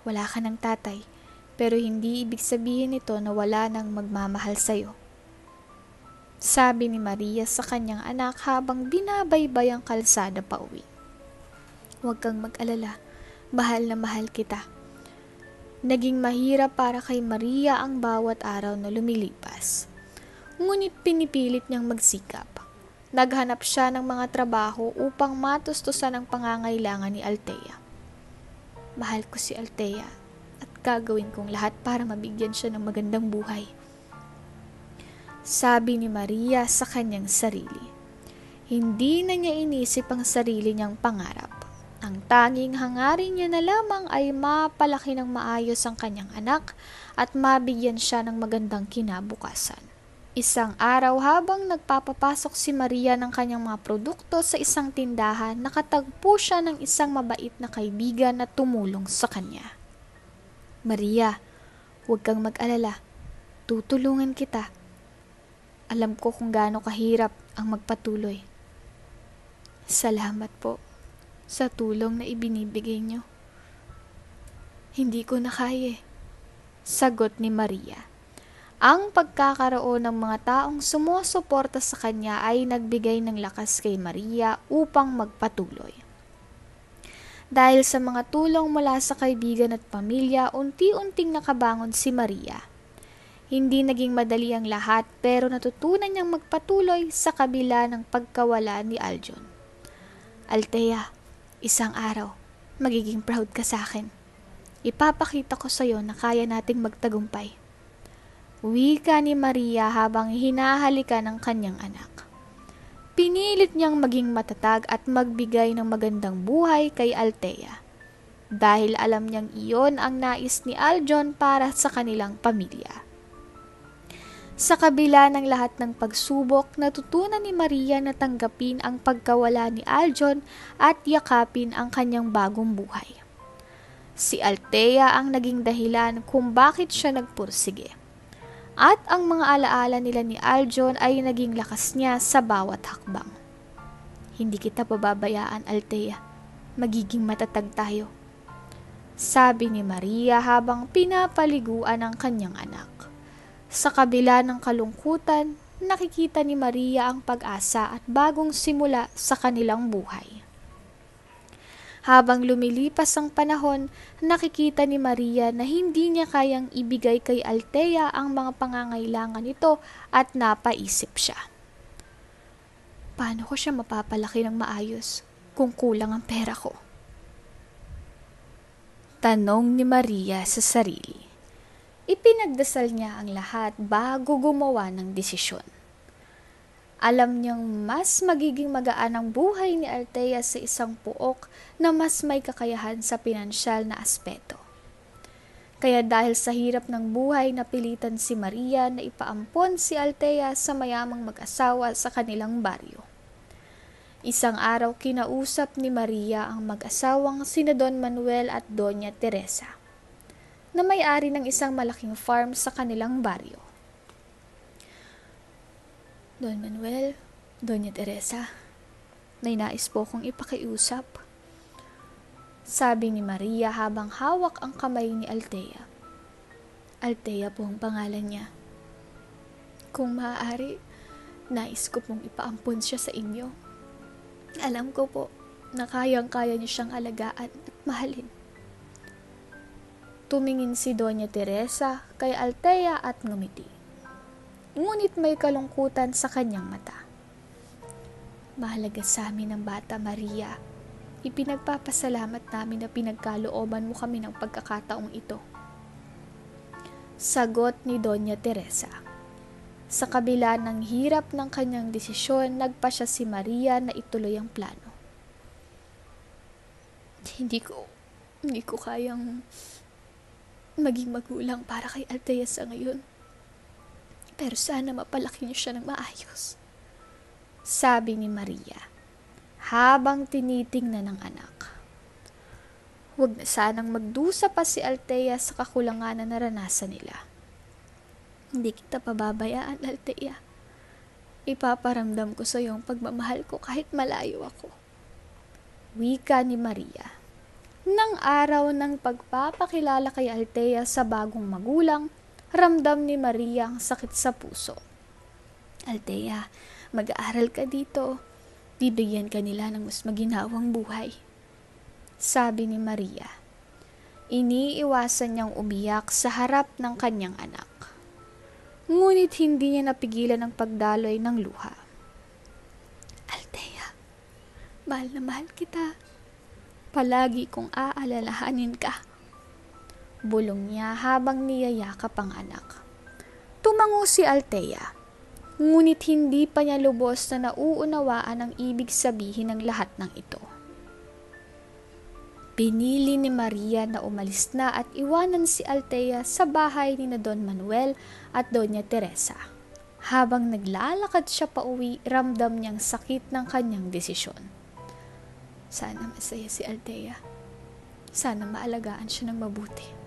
wala ka ng tatay, pero hindi ibig sabihin nito na wala nang magmamahal sa'yo," sabi ni Maria sa kanyang anak habang binabaybay ang kalsada pauwi. "Huwag kang mag-alala, mahal na mahal kita." Naging mahirap para kay Maria ang bawat araw na lumilipas. ngunit pinipilit niyang magsikap. Naghanap siya ng mga trabaho upang matustusan ang pangangailangan ni Althea. Mahal ko si Althea at gagawin kong lahat para mabigyan siya ng magandang buhay. Sabi ni Maria sa kanyang sarili. Hindi na niya inisip ang sarili niyang pangarap. Ang tanging hangarin niya na lamang ay mapalaki ng maayos ang kanyang anak at mabigyan siya ng magandang kinabukasan. Isang araw habang nagpapapasok si Maria ng kanyang mga produkto sa isang tindahan, nakatagpo siya ng isang mabait na kaibigan na tumulong sa kanya. Maria, huwag kang mag-alala. Tutulungan kita. Alam ko kung gaano kahirap ang magpatuloy. Salamat po sa tulong na ibinibigay niyo. Hindi ko na kaya, sagot ni Maria. Ang pagkakaroon ng mga taong sumusuporta sa kanya ay nagbigay ng lakas kay Maria upang magpatuloy. Dahil sa mga tulong mula sa kaibigan at pamilya, unti-unting nakabangon si Maria. Hindi naging madali ang lahat pero natutunan niyang magpatuloy sa kabila ng pagkawala ni Aljon. Althea, isang araw, magiging proud ka sa akin. Ipapakita ko sa iyo na kaya nating magtagumpay. Wika ni Maria habang hinahalikan ng kanyang anak. Pinilit niyang maging matatag at magbigay ng magandang buhay kay Althea. Dahil alam niyang iyon ang nais ni Aljon para sa kanilang pamilya. Sa kabila ng lahat ng pagsubok, natutunan ni Maria na tanggapin ang pagkawala ni Aljon at yakapin ang kanyang bagong buhay. Si Althea ang naging dahilan kung bakit siya nagpursige. At ang mga alaala nila ni Aljon ay naging lakas niya sa bawat hakbang. Hindi kita pababayaan, Althea. Magiging matatag tayo. Sabi ni Maria habang pinapaliguan ang kanyang anak. Sa kabila ng kalungkutan, nakikita ni Maria ang pag-asa at bagong simula sa kanilang buhay. Habang lumilipas ang panahon, nakikita ni Maria na hindi niya kayang ibigay kay Althea ang mga pangangailangan nito at napaisip siya. Paano ko siya mapapalaki ng maayos kung kulang ang pera ko? Tanong ni Maria sa sarili. Ipinagdasal niya ang lahat bago gumawa ng desisyon. Alam niyang mas magiging magaan ang buhay ni Althea sa isang puok na mas may kakayahan sa pinansyal na aspeto. Kaya dahil sa hirap ng buhay, napilitan si Maria na ipaampon si Althea sa mayamang mag-asawa sa kanilang baryo. Isang araw kinausap ni Maria ang mag-asawang sina Don Manuel at Doña Teresa, na may-ari ng isang malaking farm sa kanilang baryo. Don Manuel, Doña Teresa, may nais po kong ipakiusap. Sabi ni Maria habang hawak ang kamay ni Althea. Althea po ang pangalan niya. Kung maaari, nais ko pong ipaampon siya sa inyo. Alam ko po na kayang-kaya niyo siyang alagaan at mahalin. Tumingin si Doña Teresa kay Althea at ngumiti. Ngunit may kalungkutan sa kanyang mata. Mahalaga sa amin ang bata, Maria. Ipinagpapasalamat namin na pinagkalooban mo kami ng pagkakataong ito. Sagot ni Doña Teresa. Sa kabila ng hirap ng kanyang desisyon, nagpasya si Maria na ituloy ang plano. Hindi ko kayang maging magulang para kay Althea sa ngayon. Pero sana mapalaki niyo siya ng maayos. Sabi ni Maria, habang tinitingnan ng anak. Huwag na sanang magdusa pa si Althea sa kakulangan na naranasan nila. Hindi kita pababayaan, Althea. Ipaparamdam ko sa iyo ang pagmamahal ko kahit malayo ako. Wika ni Maria. Nang araw ng pagpapakilala kay Althea sa bagong magulang, ramdam ni Maria ang sakit sa puso. Althea, mag-aaral ka dito. Bibigyan ka nila ng mas maginhawang buhay. Sabi ni Maria. Iniiwasan niyang umiyak sa harap ng kanyang anak. Ngunit hindi niya napigilan ang pagdaloy ng luha. Althea, mahal na mahal kita. Palagi kong aalalahanin ka. Bulong niya habang niyayakap ang anak. Tumango si Althea, ngunit hindi pa niya lubos na nauunawaan ang ibig sabihin ng lahat ng ito. Pinili ni Maria na umalis na at iwanan si Althea sa bahay ni na Don Manuel at Doña Teresa. Habang naglalakad siya pauwi, ramdam niyang sakit ng kanyang desisyon. Sana masaya si Althea. Sana maalagaan siya ng mabuti.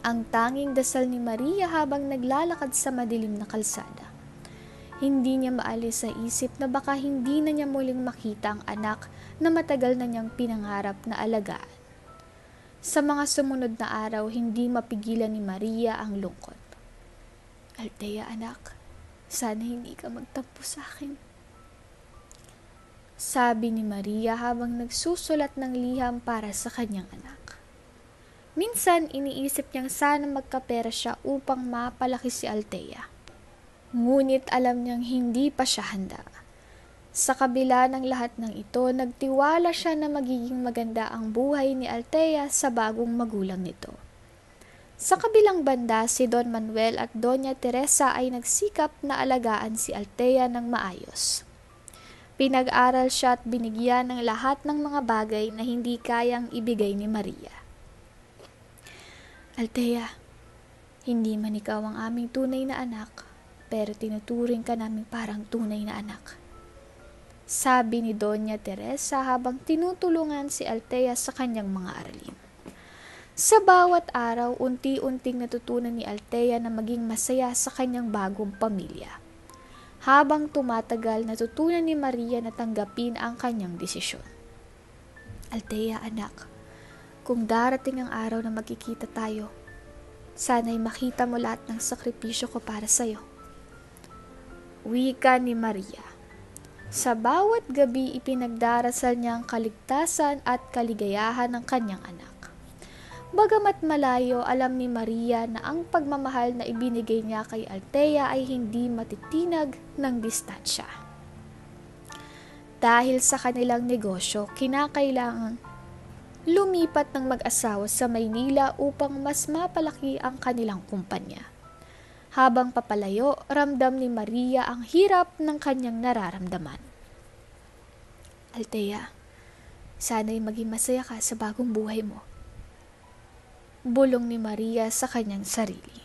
Ang tanging dasal ni Maria habang naglalakad sa madilim na kalsada. Hindi niya maalis sa isip na baka hindi na niya muling makita ang anak na matagal na niyang pinangarap na alagaan. Sa mga sumunod na araw, hindi mapigilan ni Maria ang lungkot. Althea anak, sana hindi ka magtampo sa akin. Sabi ni Maria habang nagsusulat ng liham para sa kanyang anak. Minsan, iniisip niyang sana magkapera siya upang mapalaki si Althea. Ngunit alam niyang hindi pa siya handa. Sa kabila ng lahat ng ito, nagtiwala siya na magiging maganda ang buhay ni Althea sa bagong magulang nito. Sa kabilang banda, si Don Manuel at Doña Teresa ay nagsikap na alagaan si Althea ng maayos. Pinag-aral siya at binigyan ng lahat ng mga bagay na hindi kayang ibigay ni Maria. Althea, hindi man ikaw ang aming tunay na anak, pero tinuturing ka namin parang tunay na anak. Sabi ni Doña Teresa habang tinutulungan si Althea sa kanyang mga aralin. Sa bawat araw, unti-unting natutunan ni Althea na maging masaya sa kanyang bagong pamilya. Habang tumatagal, natutunan ni Maria na tanggapin ang kanyang desisyon. Althea anak, kung darating ang araw na magkikita tayo, sana'y makita mo lahat ng sakripisyo ko para sa'yo. Wika ni Maria. Sa bawat gabi ipinagdarasal niya ang kaligtasan at kaligayahan ng kanyang anak. Bagamat malayo, alam ni Maria na ang pagmamahal na ibinigay niya kay Althea ay hindi matitinag ng distansya. Dahil sa kanilang negosyo, kinakailangan lumipat ng mag-asawa sa Maynila upang mas mapalaki ang kanilang kumpanya. Habang papalayo, ramdam ni Maria ang hirap ng kanyang nararamdaman. Althea, sana'y maging masaya ka sa bagong buhay mo. Bulong ni Maria sa kanyang sarili.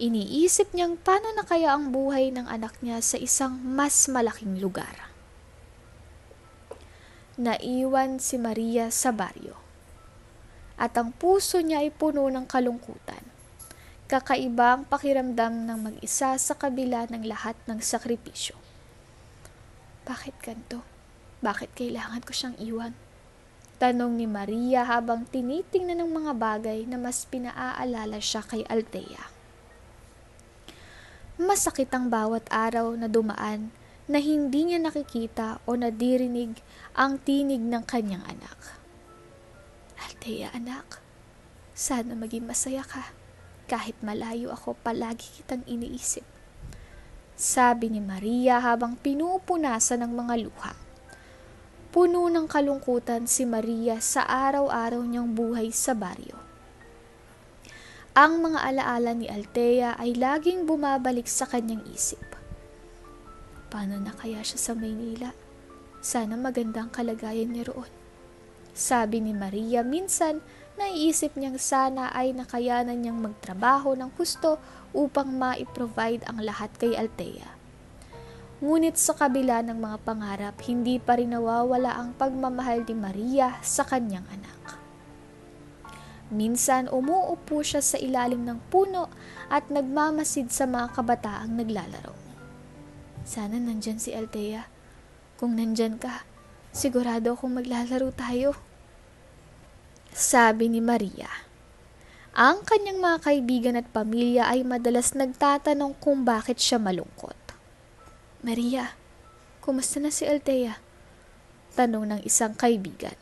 Iniisip niyang paano na kaya ang buhay ng anak niya sa isang mas malaking lugar. Naiwan si Maria sa baryo, at ang puso niya ay puno ng kalungkutan. Kakaibang pakiramdam ng mag-isa sa kabila ng lahat ng sakripisyo. Bakit ganito? Bakit kailangan ko siyang iwan? Tanong ni Maria habang tinitingnan ng mga bagay na mas pinaaalala siya kay Althea. Masakit ang bawat araw na dumaan na hindi niya nakikita o nadirinig ang tinig ng kanyang anak. Althea anak, sana maging masaya ka. Kahit malayo ako, palagi kitang iniisip. Sabi ni Maria habang pinupunasan ng mga luha. Puno ng kalungkutan si Maria sa araw-araw niyang buhay sa baryo. Ang mga alaala ni Althea ay laging bumabalik sa kanyang isip. Paano na kaya siya sa Maynila? Sana magandang kalagayan niya roon. Sabi ni Maria, minsan naiisip niyang sana ay nakayanan niyang magtrabaho ng husto upang ma-provide ang lahat kay Althea. Ngunit sa kabila ng mga pangarap, hindi pa rin nawawala ang pagmamahal ni Maria sa kanyang anak. Minsan umuupo siya sa ilalim ng puno at nagmamasid sa mga kabataang naglalaro. Sana nandyan si Althea. Kung nandyan ka, sigurado akong maglalaro tayo. Sabi ni Maria. Ang kanyang mga kaibigan at pamilya ay madalas nagtatanong kung bakit siya malungkot. Maria, kumusta na si Althea? Tanong ng isang kaibigan.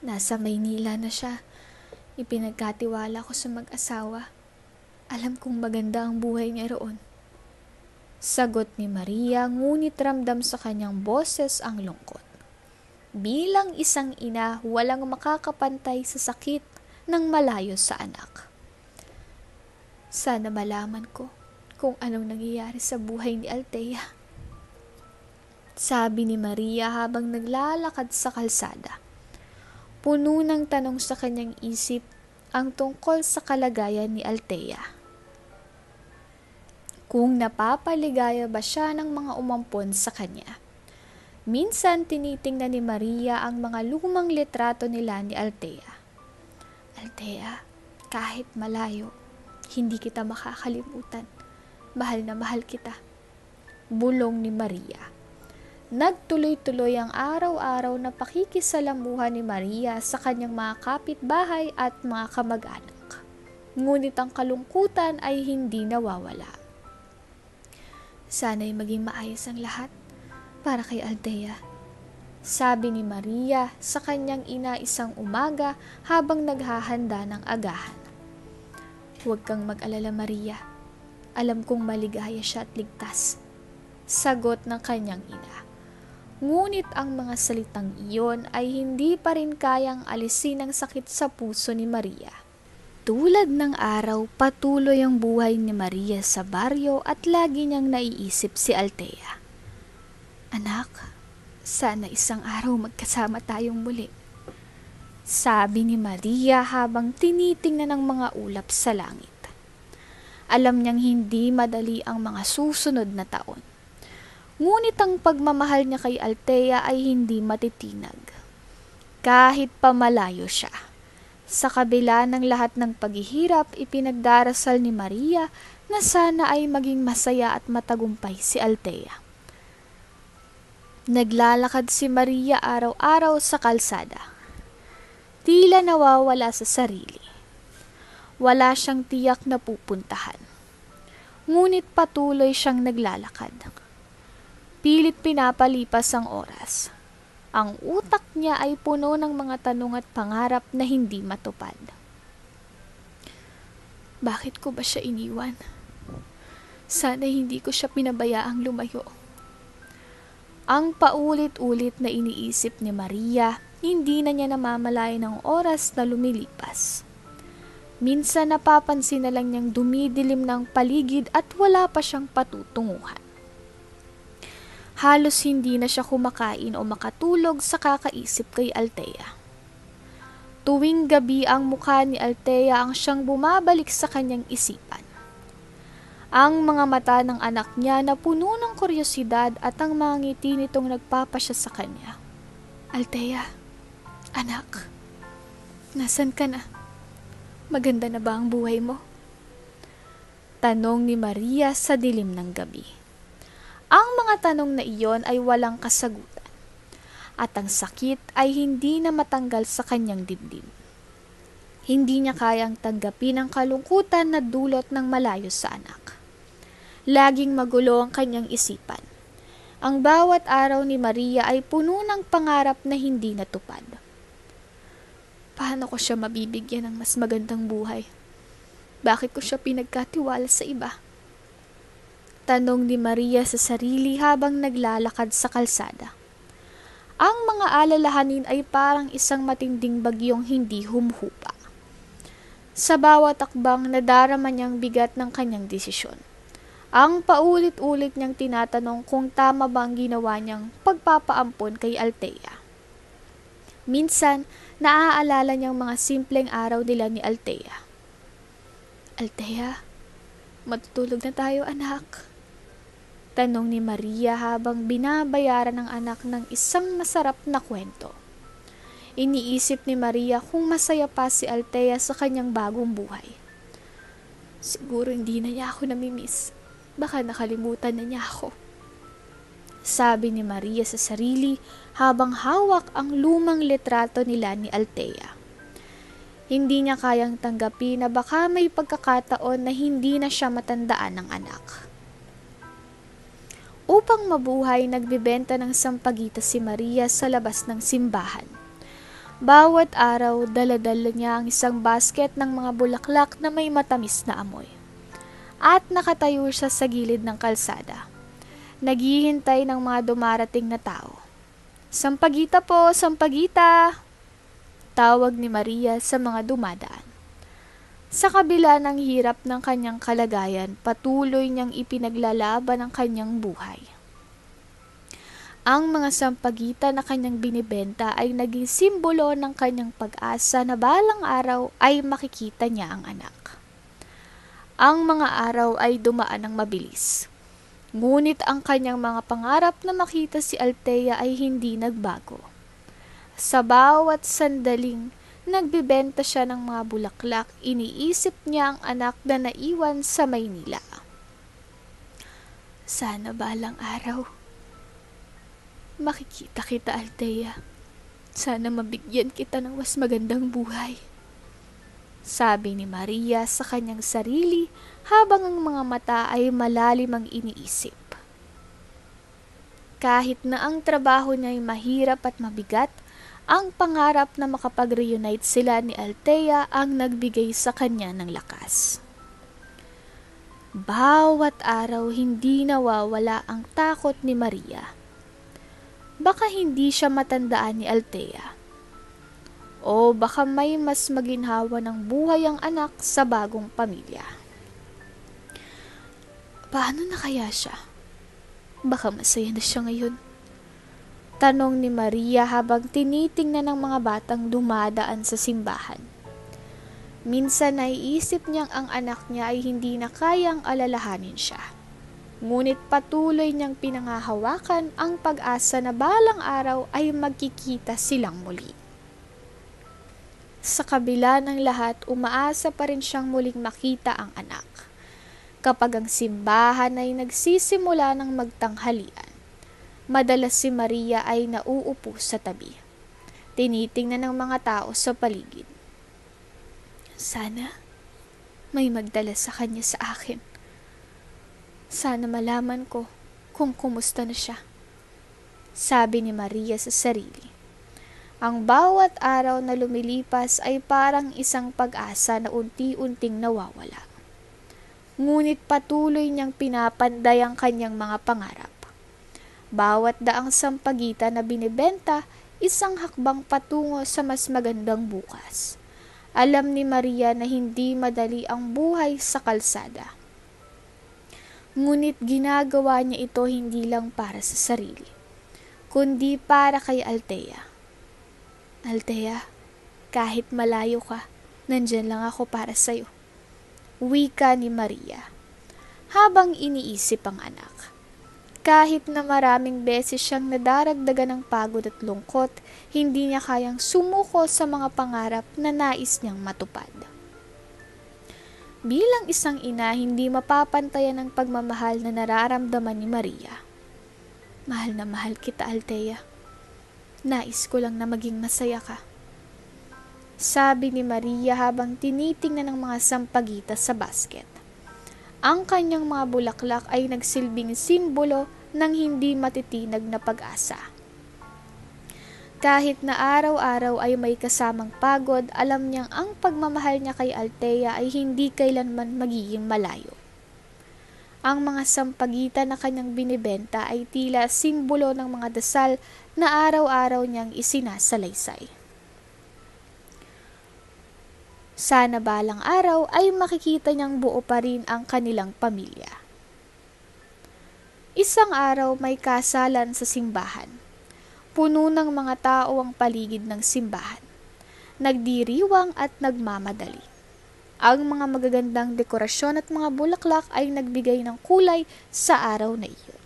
Nasa Maynila na siya. Ipinagkatiwala ko sa mag-asawa. Alam kong maganda ang buhay niya roon. Sagot ni Maria, ngunit ramdam sa kanyang boses ang lungkot. Bilang isang ina, walang makakapantay sa sakit ng malayo sa anak. Sana malaman ko kung anong nangyayari sa buhay ni Althea. Sabi ni Maria habang naglalakad sa kalsada. Puno ng tanong sa kanyang isip ang tungkol sa kalagayan ni Althea. Kung napapaligaya ba siya ng mga umampon sa kanya. Minsan tinitingnan ni Maria ang mga lumang litrato nila ni Althea. Althea, kahit malayo, hindi kita makakalimutan. Mahal na mahal kita. Bulong ni Maria. Nagtuloy-tuloy ang araw-araw na pakikisalamuha ni Maria sa kanyang mga kapitbahay at mga kamag-anak. Ngunit ang kalungkutan ay hindi nawawala. Sana'y maging maayos ang lahat para kay Althea. Sabi ni Maria sa kanyang ina isang umaga habang naghahanda ng agahan. Huwag kang mag-alala, Maria. Alam kong maligaya siya at ligtas. Sagot ng kanyang ina. Ngunit ang mga salitang iyon ay hindi pa rin kayang alisin ang sakit sa puso ni Maria. Tulad ng araw, patuloy ang buhay ni Maria sa baryo at lagi niyang naiisip si Althea. Anak, sana isang araw magkasama tayong muli. Sabi ni Maria habang tinitingnan ang mga ulap sa langit. Alam niyang hindi madali ang mga susunod na taon. Ngunit ang pagmamahal niya kay Althea ay hindi matitinag. Kahit pamalayo siya. Sa kabila ng lahat ng paghihirap, ipinagdarasal ni Maria na sana ay maging masaya at matagumpay si Althea. Naglalakad si Maria araw-araw sa kalsada. Tila nawawala sa sarili. Wala siyang tiyak na pupuntahan. Ngunit patuloy siyang naglalakad. Pilit pinapalipas ang oras. Ang utak niya ay puno ng mga tanong at pangarap na hindi matupad. Bakit ko ba siya iniwan? Sana hindi ko siya pinabayaang lumayo. Ang paulit-ulit na iniisip ni Maria, hindi na niya namamalayan ang oras na lumilipas. Minsan napapansin na lang niyang dumidilim ng paligid at wala pa siyang patutunguhan. Halos hindi na siya kumakain o makatulog sa kakaisip kay Althea. Tuwing gabi ang mukha ni Althea ang siyang bumabalik sa kanyang isipan. Ang mga mata ng anak niya na puno ng kuryosidad at ang mga ngiti nitong nagpapasya sa kanya. Althea, anak, nasan ka na? Maganda na ba ang buhay mo? Tanong ni Maria sa dilim ng gabi. Ang mga tanong na iyon ay walang kasagutan at ang sakit ay hindi na matanggal sa kanyang dibdib. Hindi niya kayang tanggapin ang kalungkutan na dulot ng malayo sa anak. Laging magulo ang kanyang isipan. Ang bawat araw ni Maria ay puno ng pangarap na hindi natupad. Paano ko siya mabibigyan ng mas magandang buhay? Bakit ko siya pinagkatiwala sa iba? Tanong ni Maria sa sarili habang naglalakad sa kalsada. Ang mga alalahanin ay parang isang matinding bagyong hindi humuhupa. Sa bawat akbang nadarama niyang bigat ng kanyang desisyon. Ang paulit-ulit niyang tinatanong kung tama ba ang ginawa niyang pagpapaampon kay Althea. Minsan, naaalala niyang mga simpleng araw nila ni Althea. Althea, matutulog na tayo, anak. Tanong ni Maria habang binabayaran ng anak ng isang masarap na kwento. Iniisip ni Maria kung masaya pa si Althea sa kanyang bagong buhay. Siguro hindi na niya ako namimiss. Baka nakalimutan na niya ako. Sabi ni Maria sa sarili habang hawak ang lumang litrato nila ni Althea. Hindi niya kayang tanggapin na baka may pagkakataon na hindi na siya matandaan ng anak. Upang mabuhay, nagbebenta ng sampagita si Maria sa labas ng simbahan. Bawat araw, dala-dala niya ang isang basket ng mga bulaklak na may matamis na amoy. at nakatayo siya sa gilid ng kalsada. Naghihintay ng mga dumarating na tao. "Sampaguita po, Sampaguita!" tawag ni Maria sa mga dumadaan. Sa kabila ng hirap ng kanyang kalagayan, patuloy niyang ipinaglalaban ang kanyang buhay. Ang mga sampaguita na kanyang binibenta ay naging simbolo ng kanyang pag-asa na balang araw ay makikita niya ang anak. Ang mga araw ay dumaan ng mabilis. Ngunit ang kanyang mga pangarap na makita si Althea ay hindi nagbago. Sa bawat sandaling nagbibenta siya ng mga bulaklak, iniisip niya ang anak na naiwan sa Maynila. Sana balang araw makikita kita, Althea. Sana mabigyan kita ng mas magandang buhay, sabi ni Maria sa kanyang sarili habang ang mga mata ay malalim ang iniisip. Kahit na ang trabaho niya ay mahirap at mabigat, ang pangarap na makapag-reunite sila ni Althea ang nagbigay sa kanya ng lakas. Bawat araw hindi nawawala ang takot ni Maria. Baka hindi siya matandaan ni Althea. O baka may mas maginhawa ng buhay ang anak sa bagong pamilya. Paano na kaya siya? Baka masaya na siya ngayon. Tanong ni Maria habang tinitingnan ng mga batang dumadaan sa simbahan. Minsan naiisip niyang ang anak niya ay hindi na kayang alalahanin siya. Ngunit patuloy niyang pinangahawakan ang pag-asa na balang araw ay magkikita silang muli. Sa kabila ng lahat, umaasa pa rin siyang muling makita ang anak. Kapag ang simbahan ay nagsisimula ng magtanghalian, madalas si Maria ay nauupo sa tabi. Tinitingnan ng mga tao sa paligid. Sana may magdala sa kanya sa akin. Sana malaman ko kung kumusta na siya, sabi ni Maria sa sarili. Ang bawat araw na lumilipas ay parang isang pag-asa na unti-unting nawawala. Ngunit patuloy niyang pinapanday ang kanyang mga pangarap. Bawat daang sampaguita na binibenta, isang hakbang patungo sa mas magandang bukas. Alam ni Maria na hindi madali ang buhay sa kalsada. Ngunit ginagawa niya ito hindi lang para sa sarili, kundi para kay Althea. Althea, kahit malayo ka, nandyan lang ako para sa'yo, wika ni Maria, habang iniisip ang anak. Kahit na maraming beses siyang nadaragdagan ng pagod at lungkot, hindi niya kayang sumuko sa mga pangarap na nais niyang matupad. Bilang isang ina, hindi mapapantayan ang pagmamahal na nararamdaman ni Maria. Mahal na mahal kita, Althea. Nais ko lang na maging masaya ka, sabi ni Maria habang tinitingnan ng mga sampaguita sa basket. Ang kanyang mga bulaklak ay nagsilbing simbolo ng hindi matitinag na pag-asa. Kahit na araw-araw ay may kasamang pagod, alam niyang ang pagmamahal niya kay Althea ay hindi kailanman magiging malayo. Ang mga sampaguita na kanyang binibenta ay tila simbolo ng mga dasal na araw-araw niyang isinasalaysay. Sana balang araw ay makikita niyang buo pa rin ang kanilang pamilya. Isang araw may kasalan sa simbahan. Puno ng mga tao ang paligid ng simbahan. Nagdiriwang at nagmamadali. Ang mga magagandang dekorasyon at mga bulaklak ay nagbigay ng kulay sa araw na iyon.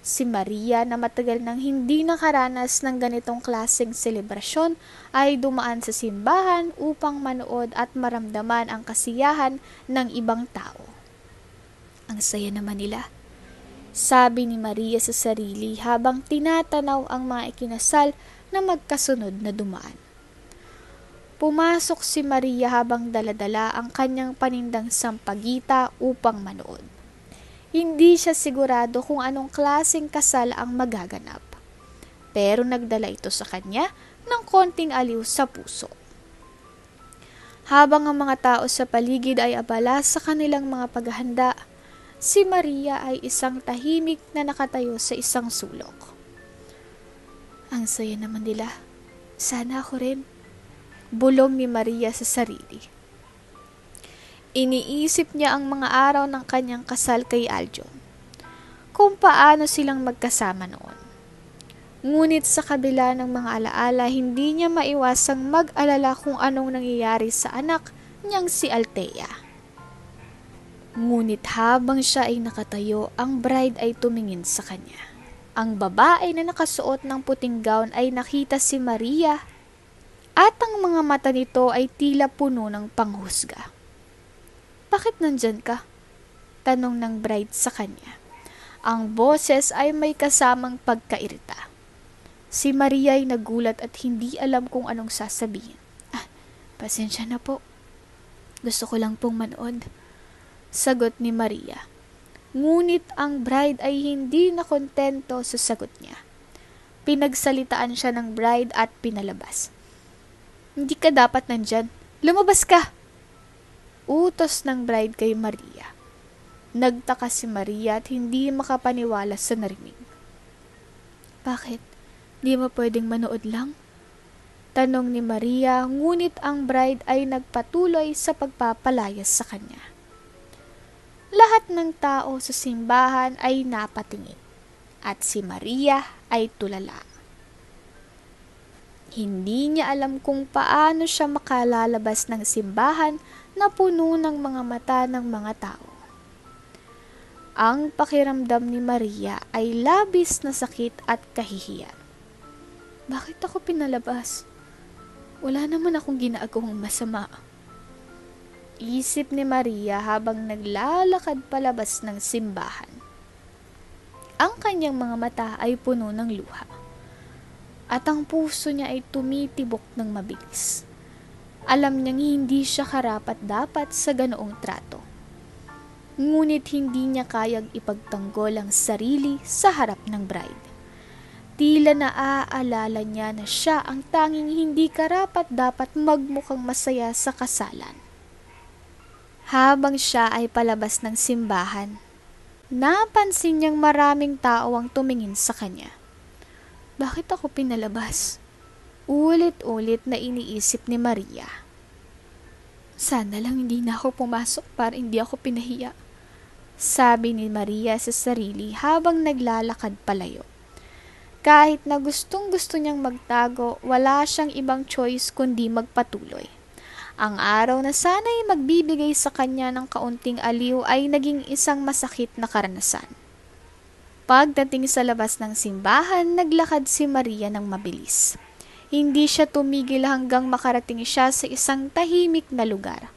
Si Maria na matagal nang hindi nakaranas ng ganitong klaseng selebrasyon ay dumaan sa simbahan upang manood at maramdaman ang kasiyahan ng ibang tao. Ang saya naman nila, sabi ni Maria sa sarili habang tinatanaw ang mga ikinasal na magkasunod na dumaan. Pumasok si Maria habang daladala ang kanyang panindang sampaguita upang manood. Hindi siya sigurado kung anong klaseng kasal ang magaganap, pero nagdala ito sa kanya ng konting aliw sa puso. Habang ang mga tao sa paligid ay abala sa kanilang mga paghahanda, si Maria ay isang tahimik na nakatayo sa isang sulok. Ang saya naman nila. Sana ako rin. Bulong ni Maria sa sarili. Iniisip niya ang mga araw ng kanyang kasal kay Aljon, kung paano silang magkasama noon. Ngunit sa kabila ng mga alaala, hindi niya maiwasang mag-alala kung anong nangyayari sa anak niyang si Althea. Ngunit habang siya ay nakatayo, ang bride ay tumingin sa kanya. Ang babae na nakasuot ng puting gown ay nakita si Maria at ang mga mata nito ay tila puno ng panghusga. Bakit nandyan ka? Tanong ng bride sa kanya. Ang boses ay may kasamang pagkairita. Si Maria ay nagulat at hindi alam kung anong sasabihin. Pasensya na po. Gusto ko lang pong manood. Sagot ni Maria. Ngunit ang bride ay hindi nakontento sa sagot niya. Pinagsalitaan siya ng bride at pinalabas. Hindi ka dapat nandyan. Lumabas ka! Utos ng bride kay Maria. Nagtaka si Maria at hindi makapaniwala sa narinig. Bakit? Di mo pwedeng manood lang? Tanong ni Maria, ngunit ang bride ay nagpatuloy sa pagpapalayas sa kanya. Lahat ng tao sa simbahan ay napatingin at si Maria ay tulala. Hindi niya alam kung paano siya makalalabas ng simbahan na puno ng mga mata ng mga tao. Ang pakiramdam ni Maria ay labis na sakit at kahihiyan. Bakit ako pinalabas? Wala naman akong ginagawang masama. Isip ni Maria habang naglalakad palabas ng simbahan. Ang kanyang mga mata ay puno ng luha. At ang puso niya ay tumitibok ng mabilis. Alam niyang hindi siya karapat-dapat sa ganoong trato. Ngunit hindi niya kayang ipagtanggol ang sarili sa harap ng bride. Tila naaalala niya na siya ang tanging hindi karapat-dapat magmukhang masaya sa kasalan. Habang siya ay palabas ng simbahan, napansin niyang maraming tao ang tumingin sa kanya. Bakit ako pinalabas? Ulit-ulit na iniisip ni Maria. Sana lang hindi na ako pumasok para hindi ako pinahiya. Sabi ni Maria sa sarili habang naglalakad palayo. Kahit na gustong-gusto niyang magtago, wala siyang ibang choice kundi magpatuloy. Ang araw na sana'y magbibigay sa kanya ng kaunting aliw ay naging isang masakit na karanasan. Pagdating sa labas ng simbahan, naglakad si Maria ng mabilis. Hindi siya tumigil hanggang makarating siya sa isang tahimik na lugar.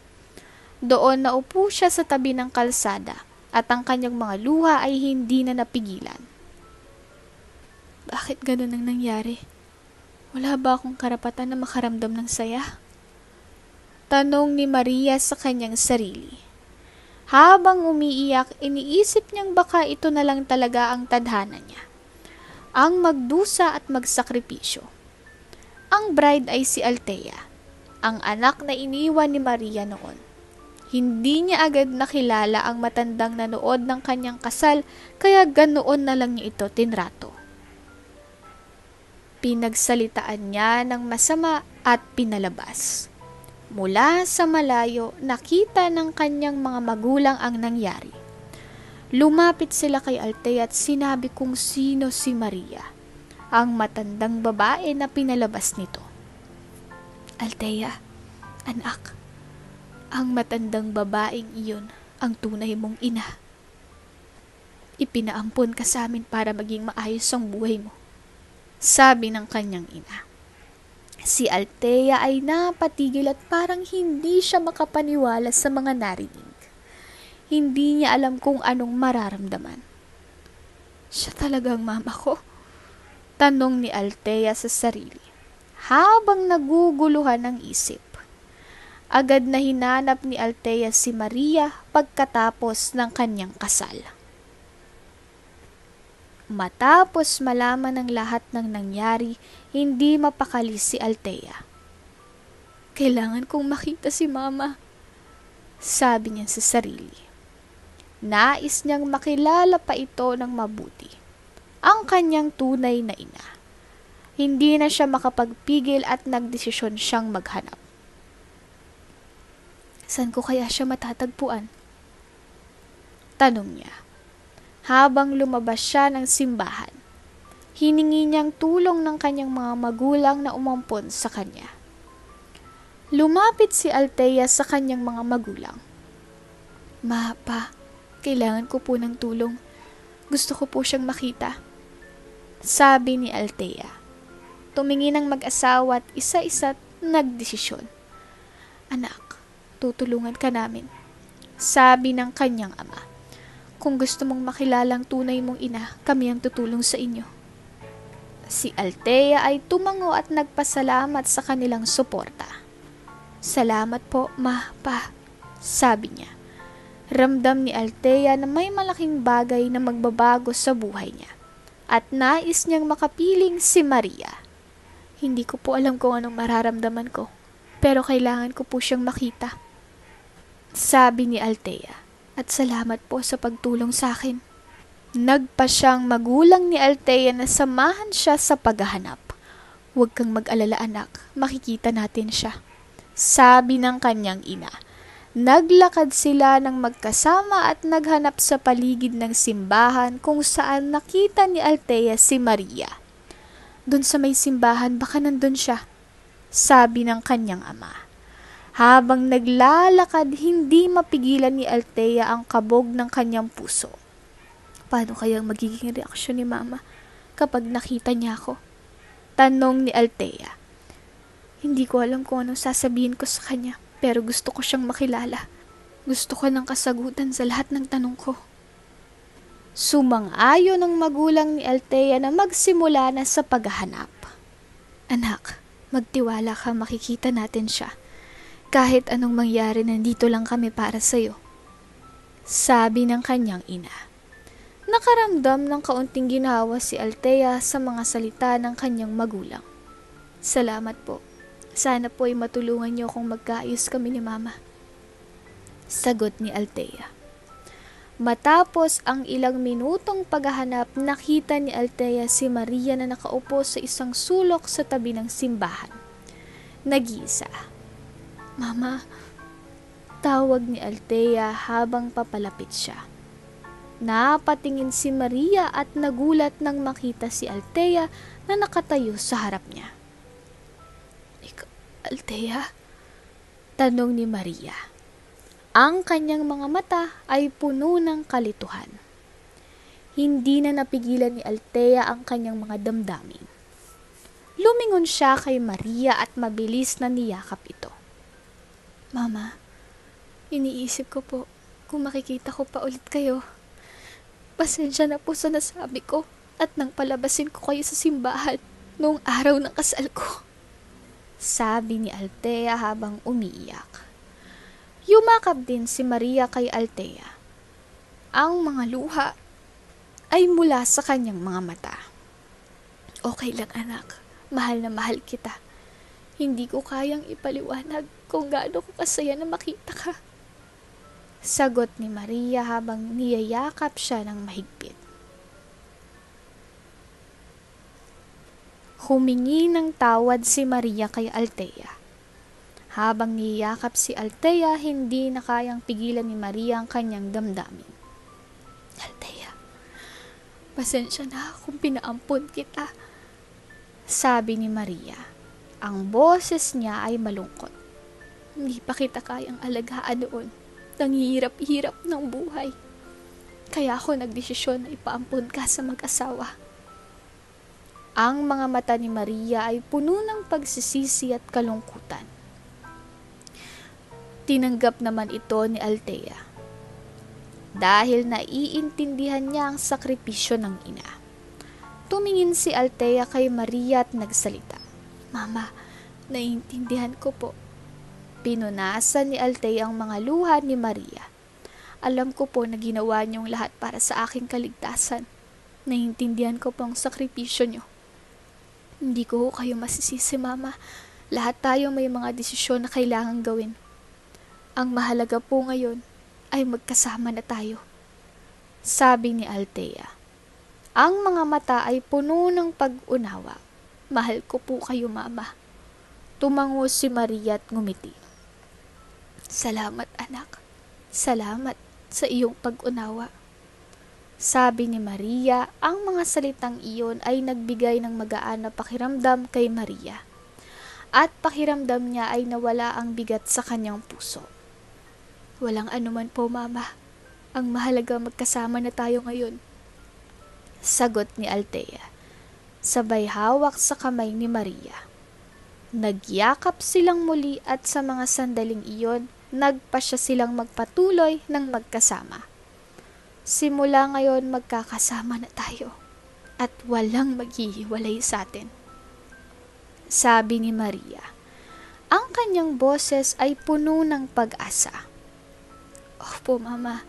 Doon naupo siya sa tabi ng kalsada at ang kanyang mga luha ay hindi na napigilan. Bakit ganun ang nangyari? Wala ba akong karapatan na makaramdam ng saya? Tanong ni Maria sa kanyang sarili. Habang umiiyak, iniisip niyang baka ito na lang talaga ang tadhana niya. Ang magdusa at magsakripisyo. Ang bride ay si Althea, ang anak na iniwan ni Maria noon. Hindi niya agad nakilala ang matandang nanood ng kanyang kasal, kaya ganoon na lang niya ito tinrato. Pinagsalitaan niya ng masama at pinalabas. Mula sa malayo, nakita ng kanyang mga magulang ang nangyari. Lumapit sila kay Althea at sinabi kung sino si Maria, ang matandang babae na pinalabas nito. Althea, anak, ang matandang babaeng iyon ang tunay mong ina. Ipinaampon ka sa amin para maging maayos ang buhay mo, sabi ng kanyang ina. Si Althea ay napatigil at parang hindi siya makapaniwala sa mga narinig. Hindi niya alam kung anong mararamdaman. Siya talagang mama ko? Tanong ni Althea sa sarili, habang naguguluhan ang isip. Agad na hinanap ni Althea si Maria pagkatapos ng kanyang kasal. Matapos malaman ang lahat ng nangyari, hindi mapakali si Althea. Kailangan kong makita si Mama, sabi niya sa sarili. Nais niyang makilala pa ito ng mabuti, ang kanyang tunay na ina. Hindi na siya makapagpigil at nagdesisyon siyang maghanap. Saan ko kaya siya matatagpuan? Tanong niya. Habang lumabas siya ng simbahan, hiningi niyang tulong ng kanyang mga magulang na umampon sa kanya. Lumapit si Althea sa kanyang mga magulang. Ma, Pa, kailangan ko po ng tulong. Gusto ko po siyang makita, sabi ni Althea. Tumingin ang mag-asawa at isa-isa't nagdesisyon. Anak, tutulungan ka namin, sabi ng kanyang ama. Kung gusto mong makilalang tunay mong ina, kami ang tutulong sa inyo. Si Althea ay tumango at nagpasalamat sa kanilang suporta. Salamat po, Ma, Pa, sabi niya. Ramdam ni Althea na may malaking bagay na magbabago sa buhay niya at nais niyang makapiling si Maria. Hindi ko po alam kung anong mararamdaman ko, pero kailangan ko po siyang makita, sabi ni Althea. At salamat po sa pagtulong sa akin. Nagpa siyang magulang ni Althea na samahan siya sa paghahanap. Huwag kang mag-alala anak, makikita natin siya, sabi ng kanyang ina. Naglakad sila ng magkasama at naghanap sa paligid ng simbahan kung saan nakita ni Althea si Maria. Doon sa may simbahan, baka nandun siya, sabi ng kanyang ama. Habang naglalakad, hindi mapigilan ni Althea ang kabog ng kanyang puso. Paano kayang magiging reaksyon ni Mama kapag nakita niya ako? Tanong ni Althea. Hindi ko alam kung anong sasabihin ko sa kanya, pero gusto ko siyang makilala. Gusto ko ng kasagutan sa lahat ng tanong ko. Sumang-ayon ang magulang ni Althea na magsimula na sa paghahanap. Anak, magtiwala ka, makikita natin siya. Kahit anong mangyari, nandito lang kami para sa'yo, sabi ng kanyang ina. Nakaramdam ng kaunting ginawa si Althea sa mga salita ng kanyang magulang. Salamat po. Sana po ay matulungan niyo kung magkaayos kami ni Mama, sagot ni Althea. Matapos ang ilang minutong paghahanap, nakita ni Althea si Maria na nakaupo sa isang sulok sa tabi ng simbahan. Nag-iisa. Mama, tawag ni Althea habang papalapit siya. Napatingin si Maria at nagulat nang makita si Althea na nakatayo sa harap niya. Ikaw, Althea? Tanong ni Maria. Ang kanyang mga mata ay puno ng kalituhan. Hindi na napigilan ni Althea ang kanyang mga damdamin. Lumingon siya kay Maria at mabilis na niyakap ito. Mama, iniisip ko po kung makikita ko pa ulit kayo. Pasensya na po sa nasabi ko at nang palabasin ko kayo sa simbahan noong araw ng kasal ko, sabi ni Althea habang umiiyak. Yumakap din si Maria kay Althea. Ang mga luha ay mula sa kanyang mga mata. Okay lang anak, mahal na mahal kita. Hindi ko kayang ipaliwanag kung gaano ko kasaya na makita ka, sagot ni Maria habang niyayakap siya ng mahigpit. Humingi ng tawad si Maria kay Althea. Habang niyayakap si Althea, hindi na kayang pigilan ni Maria ang kanyang damdamin. Althea, pasensya na kung pinaampun kita, sabi ni Maria. Ang boses niya ay malungkot. Hindi pa kita kayang alagaan noon. Nanghihirap-hirap ng buhay. Kaya ako nagdesisyon na ipaampun ka sa mag-asawa. Ang mga mata ni Maria ay puno ng pagsisisi at kalungkutan. Tinanggap naman ito ni Althea dahil naiintindihan niya ang sakripisyo ng ina. Tumingin si Althea kay Maria at nagsalita. Mama, naiintindihan ko po. Pinunasan ni Althea ang mga luha ni Maria. Alam ko po na ginawa niyong lahat para sa aking kaligtasan. Naiintindihan ko po ang sakripisyo niyo. Hindi ko kayo masisisi, Mama. Lahat tayo may mga desisyon na kailangang gawin. Ang mahalaga po ngayon ay magkasama na tayo, sabi ni Althea. Ang mga mata ay puno ng pag-unawa. Mahal ko po kayo, Mama. Tumango si Maria at ngumiti. Salamat, anak. Salamat sa iyong pag-unawa. Sabi ni Maria, ang mga salitang iyon ay nagbigay ng magaan na pakiramdam kay Maria. At pakiramdam niya ay nawala ang bigat sa kanyang puso. Walang anuman po, Mama. Ang mahalaga magkasama na tayo ngayon, sagot ni Althea. Sabay hawak sa kamay ni Maria. Nagyakap silang muli at sa mga sandaling iyon, nagpasya silang magpatuloy ng magkasama. Simula ngayon magkakasama na tayo at walang maghihiwalay sa atin, sabi ni Maria. Ang kanyang boses ay puno ng pag-asa. Opo, Mama,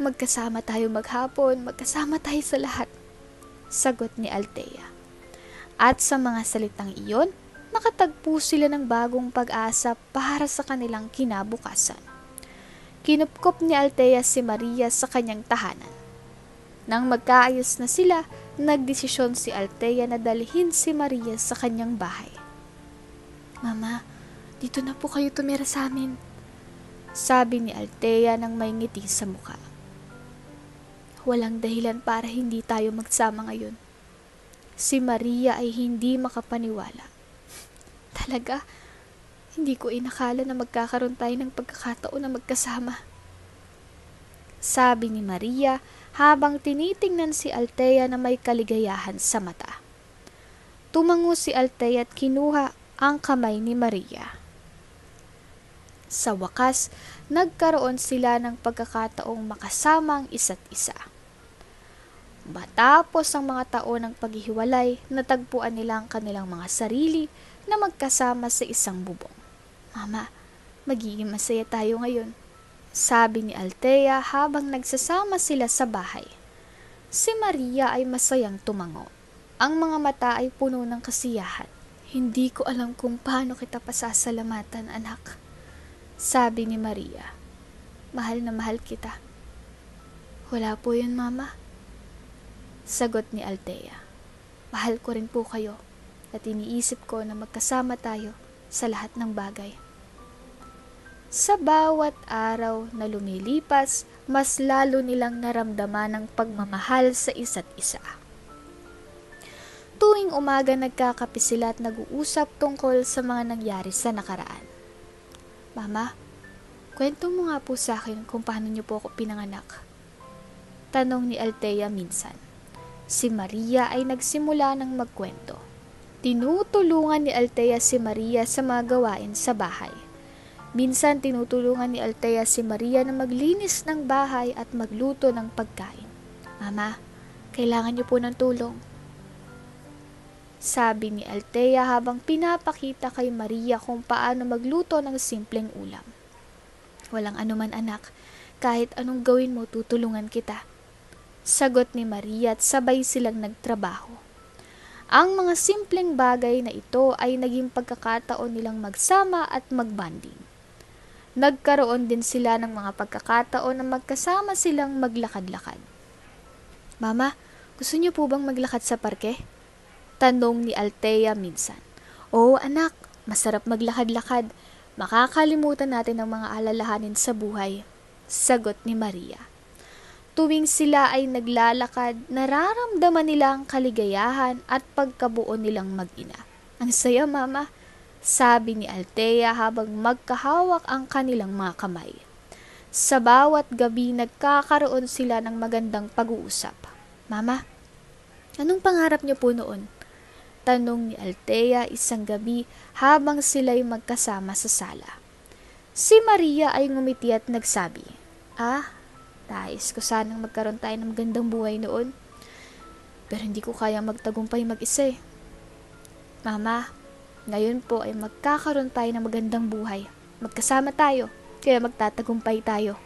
magkasama tayo maghapon, magkasama tayo sa lahat, sagot ni Althea. At sa mga salitang iyon, nakatagpo sila ng bagong pag-asa para sa kanilang kinabukasan. Kinupkop ni Althea si Maria sa kanyang tahanan. Nang magkaayos na sila, nagdesisyon si Althea na dalhin si Maria sa kanyang bahay. Mama, dito na po kayo tumira sa amin, sabi ni Althea nang may ngiti sa mukha. Walang dahilan para hindi tayo magsama ngayon. Si Maria ay hindi makapaniwala. Talaga, hindi ko inakala na magkakaroon tayo ng pagkakataon na magkasama, sabi ni Maria habang tinitingnan si Althea na may kaligayahan sa mata. Tumango si Althea at kinuha ang kamay ni Maria. Sa wakas, nagkaroon sila ng pagkakataong makasama ang isa't isa. Matapos ang mga taon ng paghihiwalay, natagpuan nila ang kanilang mga sarili na magkasama sa isang bubong. Mama, magiging masaya tayo ngayon, sabi ni Althea habang nagsasama sila sa bahay. Si Maria ay masayang tumango. Ang mga mata ay puno ng kasiyahan. Hindi ko alam kung paano kita pasasalamatan, anak, sabi ni Maria. Mahal na mahal kita. Wala po yun, Mama, sagot ni Althea. Mahal ko rin po kayo at iniisip ko na magkasama tayo sa lahat ng bagay. Sa bawat araw na lumilipas, mas lalo nilang naramdaman ang pagmamahal sa isa't isa. Tuwing umaga nagkakape sila at nag-uusap tungkol sa mga nangyari sa nakaraan. Mama, kwento mo nga po sa akin kung paano niyo po ako pinanganak, tanong ni Althea minsan. Si Maria ay nagsimula ng magkwento. Tinutulungan ni Althea si Maria sa mga gawain sa bahay. Minsan tinutulungan ni Althea si Maria na maglinis ng bahay at magluto ng pagkain. Mama, kailangan niyo po ng tulong, sabi ni Althea habang pinapakita kay Maria kung paano magluto ng simpleng ulam. Walang anuman, anak, kahit anong gawin mo tutulungan kita, sagot ni Maria at sabay silang nagtrabaho. Ang mga simpleng bagay na ito ay naging pagkakataon nilang magsama at magbanding. Nagkaroon din sila ng mga pagkakataon na magkasama silang maglakad-lakad. Mama, gusto niyo po bang maglakad sa parke? Tanong ni Althea minsan. Oo, anak, masarap maglakad-lakad. Makakalimutan natin ang mga alalahanin sa buhay, sagot ni Maria. Tuwing sila ay naglalakad, nararamdaman nila ang kaligayahan at pagkabuo nilang mag-ina. Ang saya, Mama, sabi ni Althea habang magkahawak ang kanilang mga kamay. Sa bawat gabi nagkakaroon sila ng magandang pag-uusap. Mama, anong pangarap niyo po noon? Tanong ni Althea isang gabi habang sila'y magkasama sa sala. Si Maria ay ngumiti at nagsabi, nais ko sanang magkaroon tayo ng magandang buhay noon. Pero hindi ko kayang magtagumpay mag-isa eh. Mama, ngayon po ay magkakaroon tayo ng magandang buhay. Magkasama tayo, kaya magtatagumpay tayo.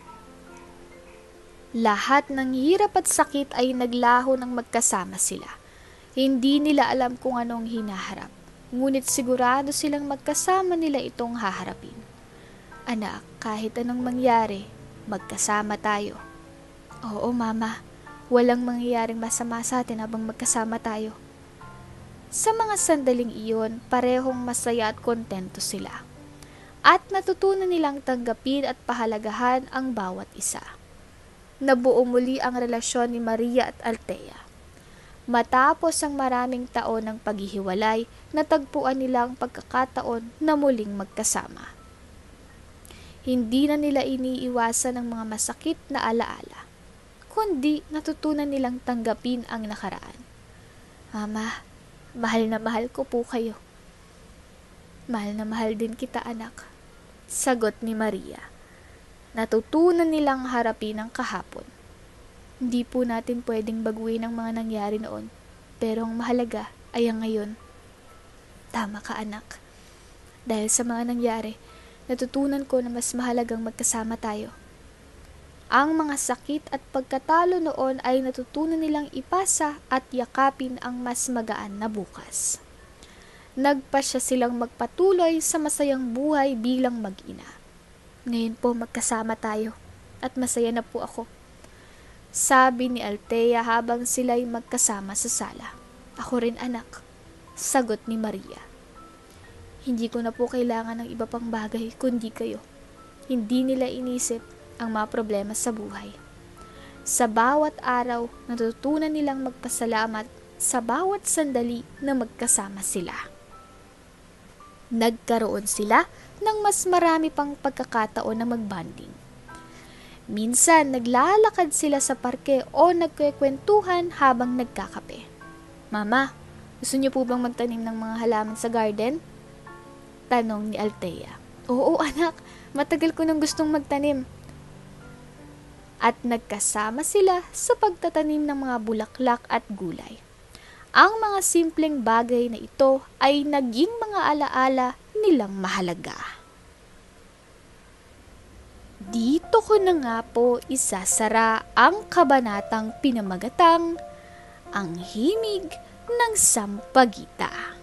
Lahat ng hirap at sakit ay naglaho ng magkasama sila. Hindi nila alam kung anong hinaharap. ngunit sigurado silang magkasama nila itong haharapin. Anak, kahit anong mangyari, magkasama tayo. Oo, Mama. Walang mangyayaring masama sa atin habang magkasama tayo. Sa mga sandaling iyon, parehong masaya at kontento sila. At natutunan nilang tanggapin at pahalagahan ang bawat isa. Nabuo muli ang relasyon ni Maria at Althea. Matapos ang maraming taon ng paghihiwalay, natagpuan nila ang pagkakataon na muling magkasama. Hindi na nila iniiwasan ang mga masakit na alaala, kundi natutunan nilang tanggapin ang nakaraan. Mama, mahal na mahal ko po kayo. Mahal na mahal din kita, anak. Sagot ni Maria. Natutunan nilang harapin ang kahapon. Hindi po natin pwedeng baguhin ang mga nangyari noon, pero ang mahalaga ay ang ngayon. Tama ka, anak. Dahil sa mga nangyari, natutunan ko na mas mahalagang magkasama tayo. Ang mga sakit at pagkatalo noon ay natutunan nilang ipasa at yakapin ang mas magaan na bukas. Nagpasya silang magpatuloy sa masayang buhay bilang mag-ina. Ngayon po magkasama tayo at masaya na po ako. Sabi ni Althea habang sila'y magkasama sa sala. Ako rin, anak. Sagot ni Maria. Hindi ko na po kailangan ng iba pang bagay kundi kayo. Hindi nila inisip ang mga problema sa buhay. Sa bawat araw, natutunan nilang magpasalamat sa bawat sandali na magkasama sila. Nagkaroon sila ng mas marami pang pagkakataon na magbanding. Minsan, naglalakad sila sa parke o nagkwekwentuhan habang nagkakape. Mama, gusto niyo po bang magtanim ng mga halaman sa garden? Tanong ni Althea. Oo, anak. Matagal ko nang gustong magtanim. At nagkasama sila sa pagtatanim ng mga bulaklak at gulay. Ang mga simpleng bagay na ito ay naging mga alaala nilang mahalaga. Dito ko na nga po isasara ang kabanatang pinamagatang Ang Himig ng Sampaguita.